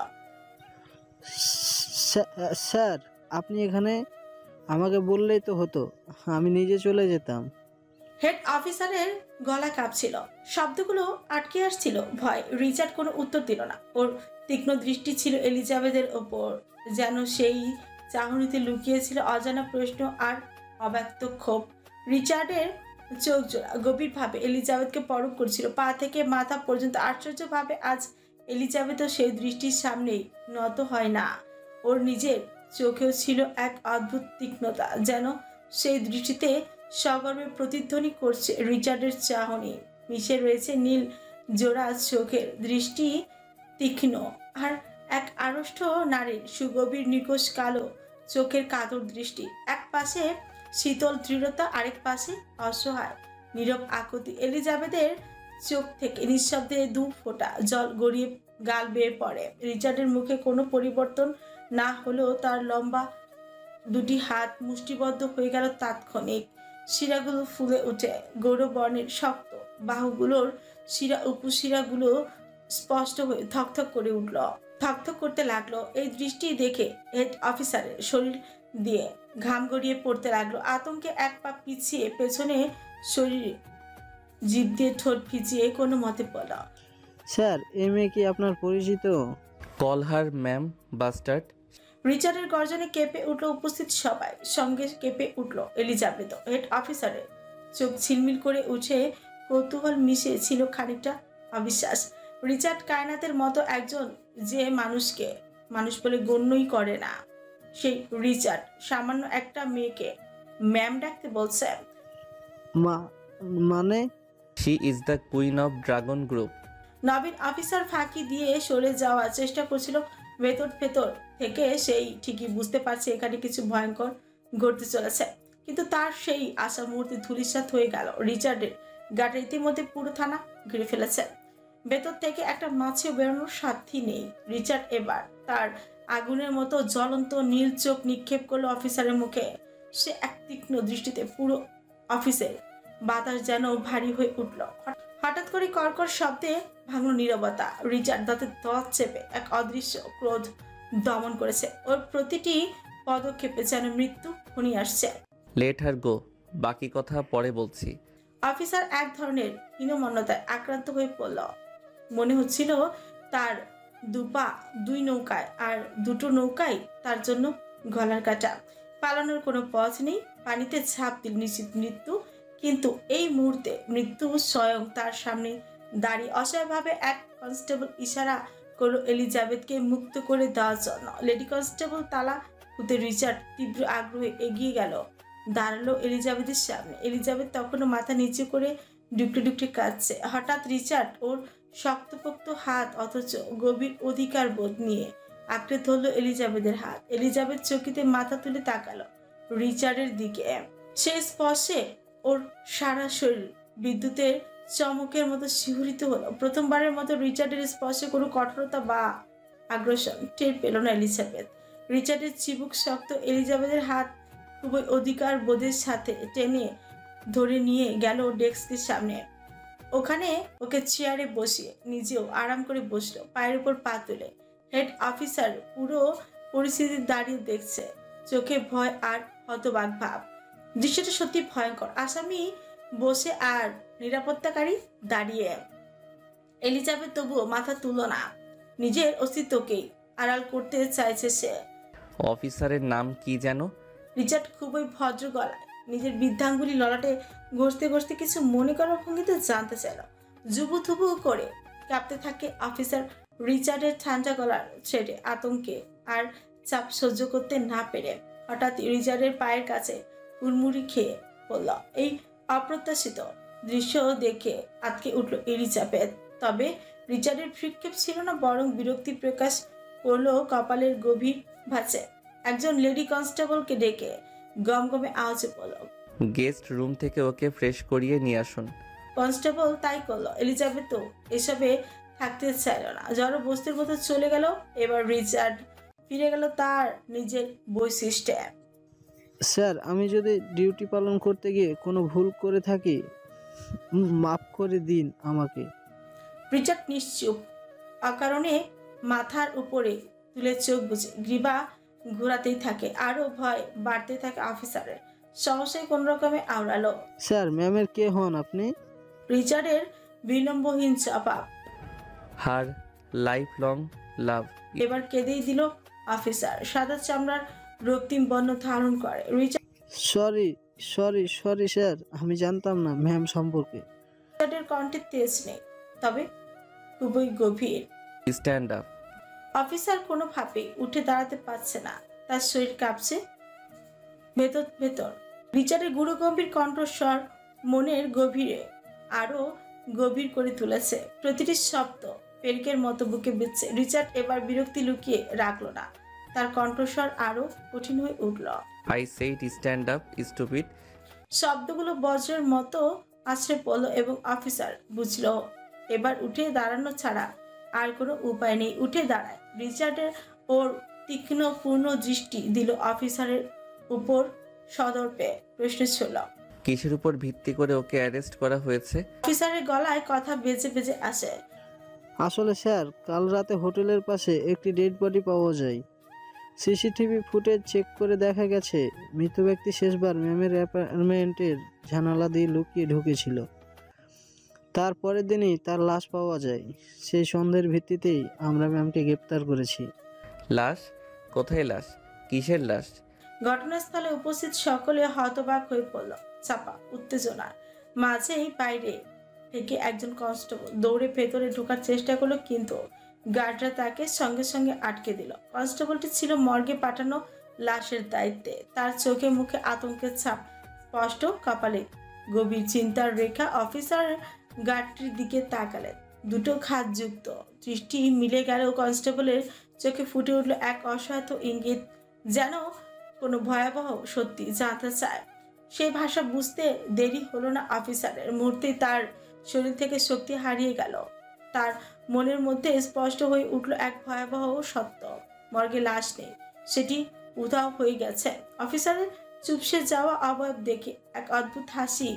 স্যার, আপনি এখানে? আমাকে বললেই তো হতো, আমি নিজে চলে যেতাম। হেড অফিসারের গলা কাঁপছিল, শব্দগুলো আটকে আসছিল ভয়। রিচার্ড কোনো উত্তর দিল না। ওর তীক্ষ্ণ দৃষ্টি ছিল এলিজাবেথের ওপর, যেন সেই চাহনিতে লুকিয়েছিল অজানা প্রশ্ন আর অব্যক্ত ক্ষোভ। রিচার্ডের চোখ জোড়া গভীরভাবে এলিজাবেথকে পরখ করছিল, পা থেকে মাথা পর্যন্ত। আশ্চর্যভাবে আজ এলিজাবেথও সেই দৃষ্টির সামনেই নত হয় না। ওর নিজের চোখেও ছিল এক অদ্ভুত তীক্ষ্ণতা, যেন সেই দৃষ্টিতে সগর্বে প্রতিধ্বনি করছে রিচার্ডের চাহনি। মিশে রয়েছে নীল জোড়া চোখের দৃষ্টি, তীক্ষ্ণ আর এক আড়ষ্ট নারীর সুগভীর নিকোষ কালো চোখের কাতর দৃষ্টি। এক পাশে শীতল দৃঢ়তা, আরেক পাশে অসহায় নীরব আকুতি। এলিজাবেথের চোখ থেকে নিঃশব্দে দু ফোঁটা জল গড়িয়ে গাল বেয়ে পড়ে। রিচার্ডের মুখে কোনো পরিবর্তন না হলেও তার লম্বা দুটি হাত মুষ্টিবদ্ধ হয়ে গেল তাৎক্ষণিক। শিরাগুলো ফুলে ওঠে, গৌরবর্ণের শক্ত বাহুগুলোর শিরা উপশিরাগুলো স্পষ্ট হয়ে থকথক করে উঠল, থকথক করতে লাগলো। এই দৃষ্টি দেখে হেড অফিসারের শরীর দিয়ে ঘাম গড়িয়ে পড়তে লাগলো। আতঙ্কে এক পা পিছিয়ে পেছনে শরীর জিভ দিয়ে ঠোঁট ভিজিয়ে কোনো মতে পড়ল। স্যার, এ মেয়ে কি আপনার পরিচিত? Call her ma'am bastard. রিচার্ডের গর্জনে কেঁপে উঠল উপস্থিত সবাই, সঙ্গে কেঁপে উঠল এলিজাবেথ। হেড অফিসারের চোখ ঝিলমিল করে উঠে কৌতূহল মিশে ছিল খানিকটা অবিশ্বাস। রিচার্ড কায়নাতের মতো একজন যে মানুষকে মানুষ বলে গণ্যই করে না, সেই রিচার্ড সামান্য একটা মেয়েকে ম্যাম ডাকতে বলছে। মানে? She is the queen of dragon group. Nabin officer ফাঁকি দিয়ে সরে যাওয়ার চেষ্টা করছিল। ভেতর থেকে সেই ঠিকই বুঝতে পারছে এখানে কিছু ভয়ঙ্কর ঘটতে চলেছে, কিন্তু তার সেই আশা মুহূর্তে ধূলিসাৎ হয়ে গেল। রিচার্ডের গাটা ইতিমধ্যে পুরো থানা ঘিরে ফেলেছে। ভেতর থেকে একটা মাছিও বেরোনোর সাধ্যই নেই। রিচার্ড এবার তার আগুনের মতো জ্বলন্ত নীল চোখ নিক্ষেপ করলো অফিসারের মুখে। সে এক তীক্ষ্ণ দৃষ্টিতে পুরো অফিসের বাতাস যেন ভারী হয়ে উঠল। হঠাৎ করে কর্কর শব্দে ভাঙল নীরবতা। রিচার্ড দাঁতে দাঁত চেপে এক অদৃশ্য ক্রোধ দমন করেছে। ওর প্রতিটি পদক্ষেপে যেন মৃত্যু ঘনিয়ে আসছে। লেট হার গো, বাকি কথা পরে বলছি। অফিসার এক ধরনের হীনমন্যতায় আক্রান্ত হয়ে পড়ল। মনে হচ্ছিল তার দুপা দুই নৌকায়, আর দুটো নৌকাই তার জন্য গলার কাটা। পালানোর কোনো পথ নেই, পানিতে ঝাঁপ দিল নিশ্চিত মৃত্যু। কিন্তু এই মুহূর্তে মৃত্যু স্বয়ং তার সামনে দাঁড়িয়ে। অসহায়ভাবে এক কনস্টেবল ইশারা করলো এলিজাবেথকে মুক্ত করে দেওয়ার জন্য। লেডি কনস্টেবল তালা খুঁতে রিচার্ড তীব্র আগ্রহে এগিয়ে গেল, দাঁড়ালো এলিজাবেথের সামনে। এলিজাবেথ তখনও মাথা নিচু করে ডুকরে ডুকরে কাঁদছে। হঠাৎ রিচার্ড ওর শক্তপোক্ত হাত অথচ গভীর অধিকার বোধ নিয়ে আঁকড়ে ধরলো এলিজাবেথের হাত। এলিজাবেথ চকিতে মাথা তুলে তাকালো রিচার্ডের দিকে। সেই স্পর্শে ওর সারা শরীর বিদ্যুতের চমকের মতো শিহরিত হলো। প্রথমবারের মতো রিচার্ডের স্পর্শে কোনো কঠোরতা বা আগ্রাসন টের পেল না এলিজাবেথ। রিচার্ডের চিবুক শক্ত। এলিজাবেথের হাত খুবই অধিকার বোধের সাথে টেনে ধরে নিয়ে গেল ডেস্কের সামনে। ওখানে ওকে চেয়ারে বসিয়ে নিজেও আরাম করে বসলো, পায়ের উপর পা তুলে। হেড অফিসার পুরো পরিস্থিতি দাঁড়িয়ে দেখছে, চোখে ভয় আর হতবাক ভাব। দৃশ্যটা সত্যি ভয়ঙ্কর। আসামি বসে আর নিরাপত্তাকারী দাঁড়িয়ে। এলিজাবেথ তবুও মাথা তুলো না, নিজের অস্তিত্বকেই আড়াল করতে চাইছে সে। অফিসারের নাম কি যেন? রিচার্ড খুবই ভদ্র গলায় নিজের বৃদ্ধাঙ্গুলি ললাটে ঘষতে ঘষতে কিছু মনে করার ভঙ্গিতে জানতে চাইল। জুবু থুবু করে কাঁপতে থাকে অফিসার। রিচার্ডের ঠান্ডা গলার ছেড়ে আতঙ্কে আর চাপ সহ্য করতে না পেরে হঠাৎ রিচার্ডের পায়ের কাছে হুড়মুড়ি খেয়ে পড়ল। এই অপ্রত্যাশিত দৃশ্য দেখে আটকে উঠল এলিজাবেথ। তবে রিচার্ডের ভ্রুক্ষেপ ছিল না, বরং বিরক্তি প্রকাশ করল কপালের গভীর ভাঁজে। একজন লেডি কনস্টেবলকে ডেকে গমগমে আওয়াজে বলল, গেস্ট রুম থেকে ওকে ফ্রেশ করিয়ে নিয়ে আসুন। কনস্টেবল তাই করলো। এলিজাবেথ তো এসবে থাকতে চাইল না, জড় বস্তুর মতো চলে গেল। এবার রিচার্ড ফিরে গেল তার নিজের বৈশিষ্ট্যে। স্যার, আমি যদি ডিউটি পালন করতে গিয়ে কোনো ভুল করে থাকি মাফ করে দিন আমাকে। রিচার্ড নিশ্চুপ, অকারণে মাথার উপরে তুলে চোখ বুঝে গ্রীবা ঘোরাতেই থাকে। আরো ভয় বাড়তে থাকে অফিসারের। সহসাই কোন রকমে আওড়ালো, স্যার, ম্যামের কে হন আপনি? রিচার্ডের বিলম্বহীন জবাব। হার লাইফ লং লাভ। এবার কেঁদেই দিল অফিসার। সাদা চামড়ার রক্তিম বর্ণ ধারণ করে। সরি সরি সরি স্যার, আমি জানতাম না ম্যাম সম্পর্কে। রিচার্ডের কণ্ঠে তেজ নেই, তবে খুবই গভীর। Stand up. অফিসার কোনোভাবেই উঠে দাঁড়াতে পারছে না, তার শরীর কাঁপছে ভেতর ভেতর। রিচার্ডের গুরুগম্ভীর কণ্ঠস্বর মনের গভীরে আরো গভীর করে তুলেছে। প্রতিটি শব্দ পেরেকের মতো বুকে বিচ্ছে। রিচার্ড এবার বিরক্তি লুকিয়ে রাখলো না, তার কণ্ঠস্বর আরো কঠিন হয়ে উঠল। I said stand up stupid. শব্দগুলো বজ্রের মতো আছড়ে পড়ল এবং অফিসার বুঝলো এবার উঠে দাঁড়ানো ছাড়া আর কোনো উপায় নেই। উঠে দাঁড়ায় রিচার্ডের ওর তীক্ষ্ণ পূর্ণ দৃষ্টি দিল অফিসারের উপর। সদর্পে প্রশ্ন ছিল, কিসের উপর ভিত্তি করে ওকে অ্যারেস্ট করা হয়েছে? অফিসারের গলায় কথা বেজে বেজে আসে। আসলে স্যার, কাল রাতে হোটেলের পাশে একটি ডেড বডি পাওয়া যায়। সিসিটিভি ফুটেজ চেক করে দেখা গেছে মৃত ব্যক্তি শেষবার ম্যামের অ্যাপার্টমেন্টের জানালা দিয়ে লুকিয়ে ঢুকেছিল। তারপরের দিনই তার লাশ পাওয়া যায়। সেই সন্দেহের ভিত্তিতেই আমরা ম্যামকে গ্রেপ্তার করেছি। লাশ? কোথায় লাশ? কিসের লাশ? ঘটনাস্থলে উপস্থিত সকলে হতবাক হয়ে পড়ল। চাপা উত্তেজনার মাঝেই বাইরে থেকে একজন কনস্টেবল দৌড়ে ভেতরে ঢোকার চেষ্টা করলো, কিন্তু গার্ডরা তাকে সঙ্গে সঙ্গে আটকে দিল। কনস্টেবলটি ছিল মর্গে পাঠানো লাশের দায়িত্বে। তার চোখে মুখে আতঙ্কের ছাপ স্পষ্ট, কপালে গভীর চিন্তার রেখা। অফিসার গার্ডটির দিকে তাকালেন, দুটো খাতযুক্ত দৃষ্টি মিলে গেল। কনস্টেবলের চোখে ফুটে উঠল এক অসহায় ইঙ্গিত, যেন কোনো ভয়াবহ সত্যি জানতে চায়। সেই ভাষা বুঝতে দেরি হলো না অফিসারের। মুহূর্তেই তার শরীর থেকে শক্তি হারিয়ে গেল। তার মনের মধ্যে স্পষ্ট হয়ে উঠল এক ভয়াবহ সত্য, মর্গে লাশ নেই, সেটি উধাও হয়ে গেছে। অফিসারের চুপসে যাওয়া অবয়ব দেখে এক অদ্ভুত হাসি,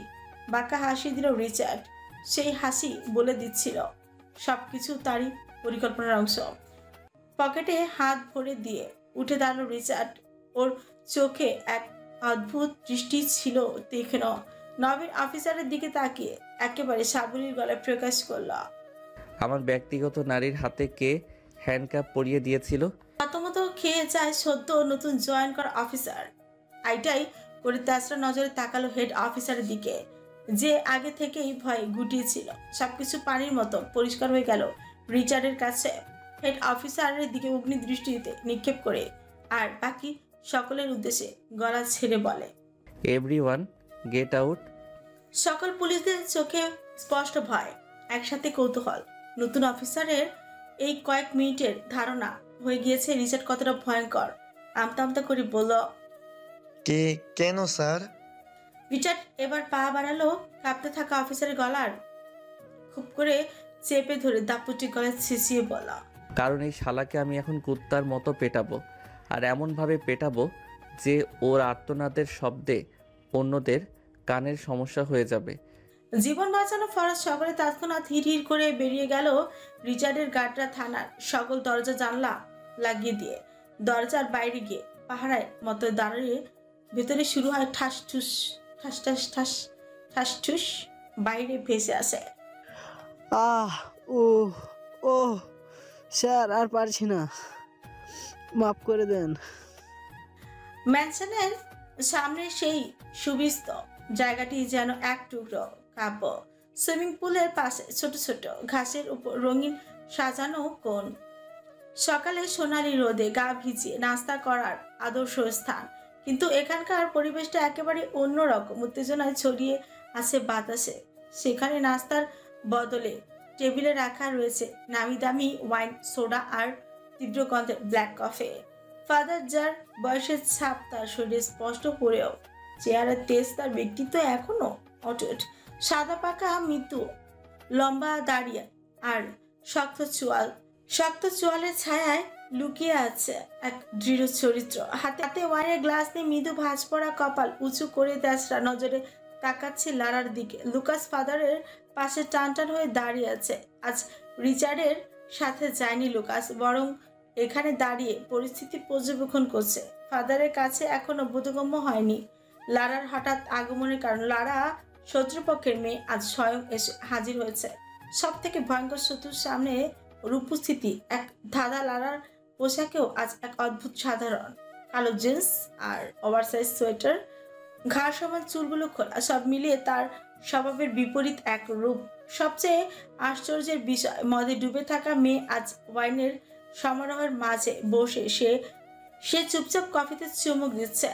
বাঁকা হাসি দিল রিচার্ড। সেই হাসি বলে দিচ্ছিল সবকিছু তারই পরিকল্পনার অংশ। পকেটে হাত ভরে দিয়ে উঠে দাঁড়ালো রিচার্ড। ওর চোখে এক অদ্ভুত দৃষ্টি ছিল, তীক্ষ্ণ। নবীন অফিসারের দিকে তাকিয়ে একেবারে সাবলীল গলায় প্রকাশ করল, আমার ব্যক্তিগত নারীর হাতে কে হ্যান্ডকাপ পরিয়ে দিয়েছিল? প্রথমত খেয়ে যায় সদ্য নতুন জয়েন করা অফিসার। আইটাই করে তেসরা নজরে তাকালো হেড অফিসারের দিকে, যে আগে থেকেই ভয়ে গুটিয়েছিল। সবকিছু পানির মতো পরিষ্কার হয়ে গেল রিচার্ডের কাছে। হেড অফিসারের দিকে অগ্নি দৃষ্টিতে নিক্ষেপ করে আর বাকি সকলের উদ্দেশ্যে গলা ছেড়ে বলে, এভরিওয়ান গেট আউট। সকল পুলিশদের চোখে স্পষ্ট ভয়, একসাথে কৌতূহল। নতুন অফিসারের এই কয়েক মিনিটের ধারণা হয়ে গিয়েছে রিচার্ড কতটা ভয়ঙ্কর। আমতা আমতা করে বলল, কেন স্যার? রিচার্ড এবার পা বাড়ালো কাঁপতে থাকা অফিসারের গলার খুব করে চেপে ধরে দাপুটি গলায় ছিঁচিয়ে বলা, কারণ এই শালাকে আমি এখন কুত্তার মতো পেটাবো, আর এমনভাবে পেটাবো যে ওর আর্তনাদের শব্দে অন্যদের কানের সমস্যা হয়ে যাবে। জীবন বাঁচানো ফরজ সকলে তৎক্ষণাৎ হিড় হিড় করে বেরিয়ে গেল। রিচার্ডের গার্ডরা থানার সকল দরজা জানলা লাগিয়ে দিয়ে দরজার বাইরে গিয়ে পাহারায় মতো দাঁড়িয়ে ভেতরে শুরু হয় ঠাস ঠুস ঠাস ঠাস ঠাস ঠাসঠুস বাইরে ভেসে আসে। আহ ও ও স্যার আর পারছি না, মাফ করে দেন। ম্যানশনের সামনে সেই সুবিস্ত জায়গাটি যেন এক টুকরো কাব্য। সুইমিং পুলের পাশে ছোট ছোট ঘাসের উপর রঙিন সাজানো কোণ। সকালে সোনালি রোদে গা ভিজিয়ে নাস্তা করার আদর্শ স্থান, কিন্তু এখানকার পরিবেশটা একেবারে অন্যরকম। উত্তেজনায় ছড়িয়ে আছে বাতাসে। সেখানে নাস্তার বদলে টেবিলে রাখা রয়েছে নামি দামি ওয়াইন, সোডা আর তীব্র গন্ধের ব্ল্যাক কফি। ফাদার, যার বয়সের ছাপ তার শরীরে স্পষ্ট করেও চেহারার তেজ, তার ব্যক্তিত্ব এখনো অটুট। সাদা পাকা মৃত্যু, লম্বা দাঁড়িয়ে আর শক্ত চোয়ালের ছায়ায় লুকিয়ে আছে এক দৃঢ় চরিত্র। হাতে ওয়াইনের গ্লাস নিয়ে মৃদু ভাঁজ পড়া কপাল উঁচু করে তেসরা নজরে তাকাচ্ছে লারার দিকে। লুকাস ফাদারের পাশে টানটান হয়ে দাঁড়িয়ে আছে। আজ রিচার্ডের সাথে যায়নি লুকাস, বরং এখানে দাঁড়িয়ে পরিস্থিতি পর্যবেক্ষণ করছে। ফাদারের কাছে এখনো বোধগম্য হয়নি লারার হঠাৎ আগমনের কারণ। লারা শত্রুপক্ষের মেয়ে আজ স্বয়ং এসে হাজির হয়েছে। সব থেকে ভয়ঙ্কর শত্রুর সামনে ওর উপস্থিতি এক ধাঁধা। লারার পোশাকেও আজ এক অদ্ভুত সাধারণ কালো জিন্স আর ওভারসাইজ সোয়েটার, ঘাড় সমান চুলগুলো খোলা, সব মিলিয়ে তার স্বভাবের বিপরীত এক রূপ। সবচেয়ে আশ্চর্যের বিষয়, মদে ডুবে থাকা মেয়ে আজ ওয়াইনের সমারোহের মাঝে বসে সে চুপচাপ কফিতে চুমুক দিচ্ছে।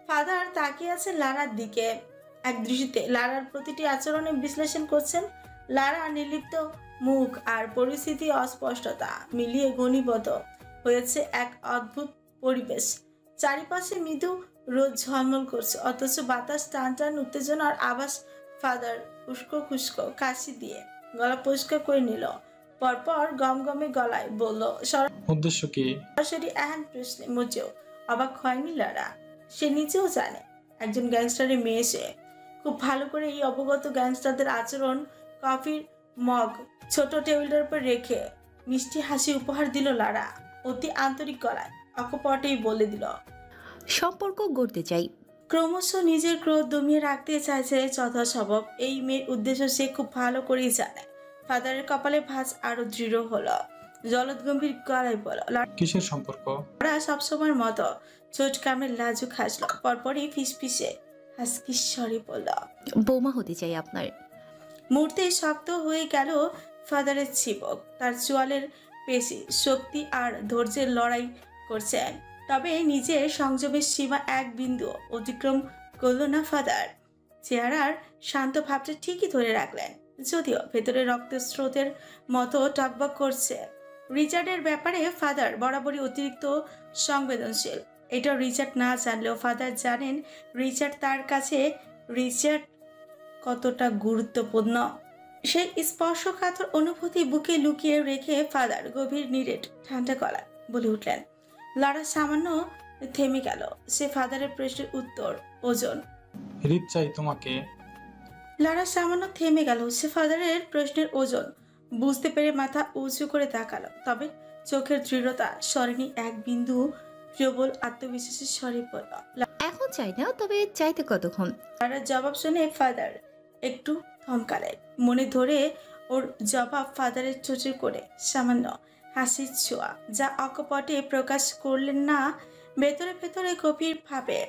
ফাদার তাকিয়ে আছেন লারার দিকে এক দৃষ্টিতে। লারার প্রতিটি আচরণে বিশ্লেষণ করছেন। লারা নির্লিপ্ত মুখ আর পরিস্থিতি অস্পষ্টতা মিলিয়ে ঘনীভূত হয়েছে এক অদ্ভুত পরিবেশ। চারিপাশে মৃদু রোদ ঝলমল করছে, অথচ বাতাস টান টান উত্তেজনার আভাস। ফাদার উস্কো খুস্কো কাশি দিয়ে গলা পরিষ্কার করে নিল, পরপর গমগমে গলায় বলল, উদ্দেশ্য কি? সরাসরি এহেন প্রশ্নে মুচেও অবাক হয়নি লারা। সে নিজেও জানে একজন গ্যাংস্টারের মেয়ে সে। খুব ভালো করে এই অবগত। গ্যাংস্টারদের আচরণ। কফির মগ ছোট টেবিলের উপর রেখে মিষ্টি হাসি উপহার দিল লারা। অতি আন্তরিক গলায় অকপটেই বলে দিল, সম্পর্ক গড়তে চাই। ক্রমশ নিজের ক্রোধ দমিয়ে রাখতে চাইছে যথাসম্ভব। এই মেয়ের উদ্দেশ্য সে খুব ভালো করেই জানে। ফাদারের কপালে ভাঁজ আরো দৃঢ় হলো। জলদ গম্ভীর গলায় বলল, কিসের সম্পর্ক? লারা সবসময়ের মতো চোট কামড়ে লাজুক হাসলো, পরপরই ফিসফিসে হাসকি স্বরে বলল, বৌমা হতে চাই আপনার। মুহূর্তে শক্ত হয়ে গেল ফাদারের চিবক। তার চোয়ালের পেশি শক্তি আর ধৈর্যের লড়াই করছে, তবে নিজের সংযমের সীমা এক বিন্দু অতিক্রম করল না ফাদার। চেহারার শান্ত ভাবটা ঠিকই ধরে রাখলেন, যদিও ভেতরে রক্তের স্রোতের মতো টকবক করছে। রিচার্ডের ব্যাপারে ফাদার বরাবরই অতিরিক্ত সংবেদনশীল। এটা রিচার্ড না জানলেও ফাদার জানেন রিচার্ড তার কাছে কতটা গুরুত্বপূর্ণ। সেই স্পর্শকাতর অনুভূতি বুকে লুকিয়ে রেখে ফাদার গভীর নিরেট ঠান্ডা গলায় বলে উঠলেন। লারা সামান্য থেমে গেল। সে ফাদারের প্রশ্নের উত্তর ওজন। রিক চাই তোমাকে। লারা সামান্য থেমে গেল। সে ফাদারের প্রশ্নের ওজন বুঝতে পেরে মাথা উঁচু করে তাকালো, তবে চোখের দৃঢ়তা সরেনি এক বিন্দু। প্রবল আত্মবিশ্বাসের স্বরে বলল, এখন চাই না, তবে চাইতে কতক্ষণ? লারার জবাব শুনে ফাদার একটু থমকালেন। মনে ধরে ওর জবাব ফাদারের চোচে করে সামান্য হাসির ছোঁয়া, যা অকপটে প্রকাশ করলেন না। ভেতরে ভেতরে গভীর ভাবে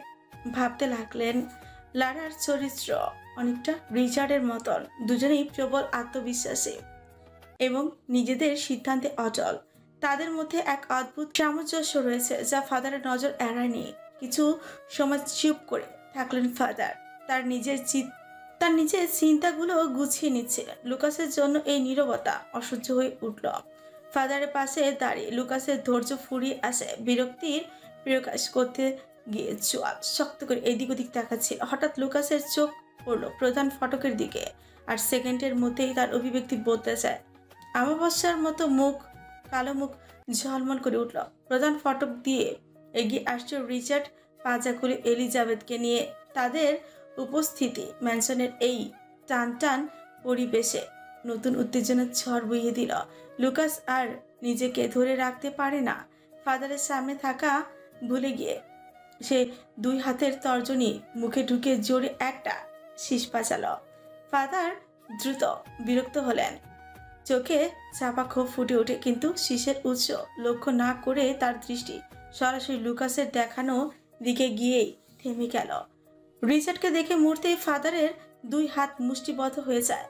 ভাবতে লাগলেন। লারার চরিত্র অনেকটা রিচার্ডের মতন, দুজনেই প্রবল আত্মবিশ্বাসী এবং নিজেদের সিদ্ধান্তে অটল। তাদের মধ্যে এক অদ্ভুত সামঞ্জস্য রয়েছে যা ফাদারের নজর এড়ায়নি। কিছু সময় চুপ করে থাকলেন ফাদার। তার নিজের চিন্তাগুলো গুছিয়ে নিচ্ছিলেন। লুকাসের জন্য এই নীরবতা অসহ্য হয়ে উঠল। ফাদারের পাশে দাঁড়িয়ে লুকাসের ধৈর্য ফুরিয়ে আসে। বিরক্তির প্রকাশ করতে গিয়ে চোয়াল শক্ত করে এদিক ওদিক তাকাচ্ছিল। হঠাৎ লুকাসের চোখ পড়ল প্রধান ফটকের দিকে, আর সেকেন্ডের মধ্যেই তার অভিব্যক্তি বদলে যায়। অমাবস্যার মতো কালো মুখ ঝলমল করে উঠল। প্রধান ফটক দিয়ে এগিয়ে আসছে রিচার্ড, পাজা খুলে এলিজাবেথকে নিয়ে। তাদের উপস্থিতি ম্যানশনের এই টান টান পরিবেশে নতুন উত্তেজনার ঝড় বইয়ে দিল। লুকাস আর নিজেকে ধরে রাখতে পারে না। ফাদারের সামনে থাকা ভুলে গিয়ে সে দুই হাতের তর্জনী মুখে ঢুকে জোরে একটা শীষ পাচাল। ফাদার দ্রুত বিরক্ত হলেন, চোখে চাপা ক্ষোভ ফুটে ওঠে, কিন্তু শীষের উৎস লক্ষ্য না করে তার দৃষ্টি সরাসরি লুকাসের দেখানো দিকে গিয়েই থেমে গেল। রিচার্ডকে দেখে মুহূর্তেই ফাদারের দুই হাত মুষ্টিবদ্ধ হয়ে যায়।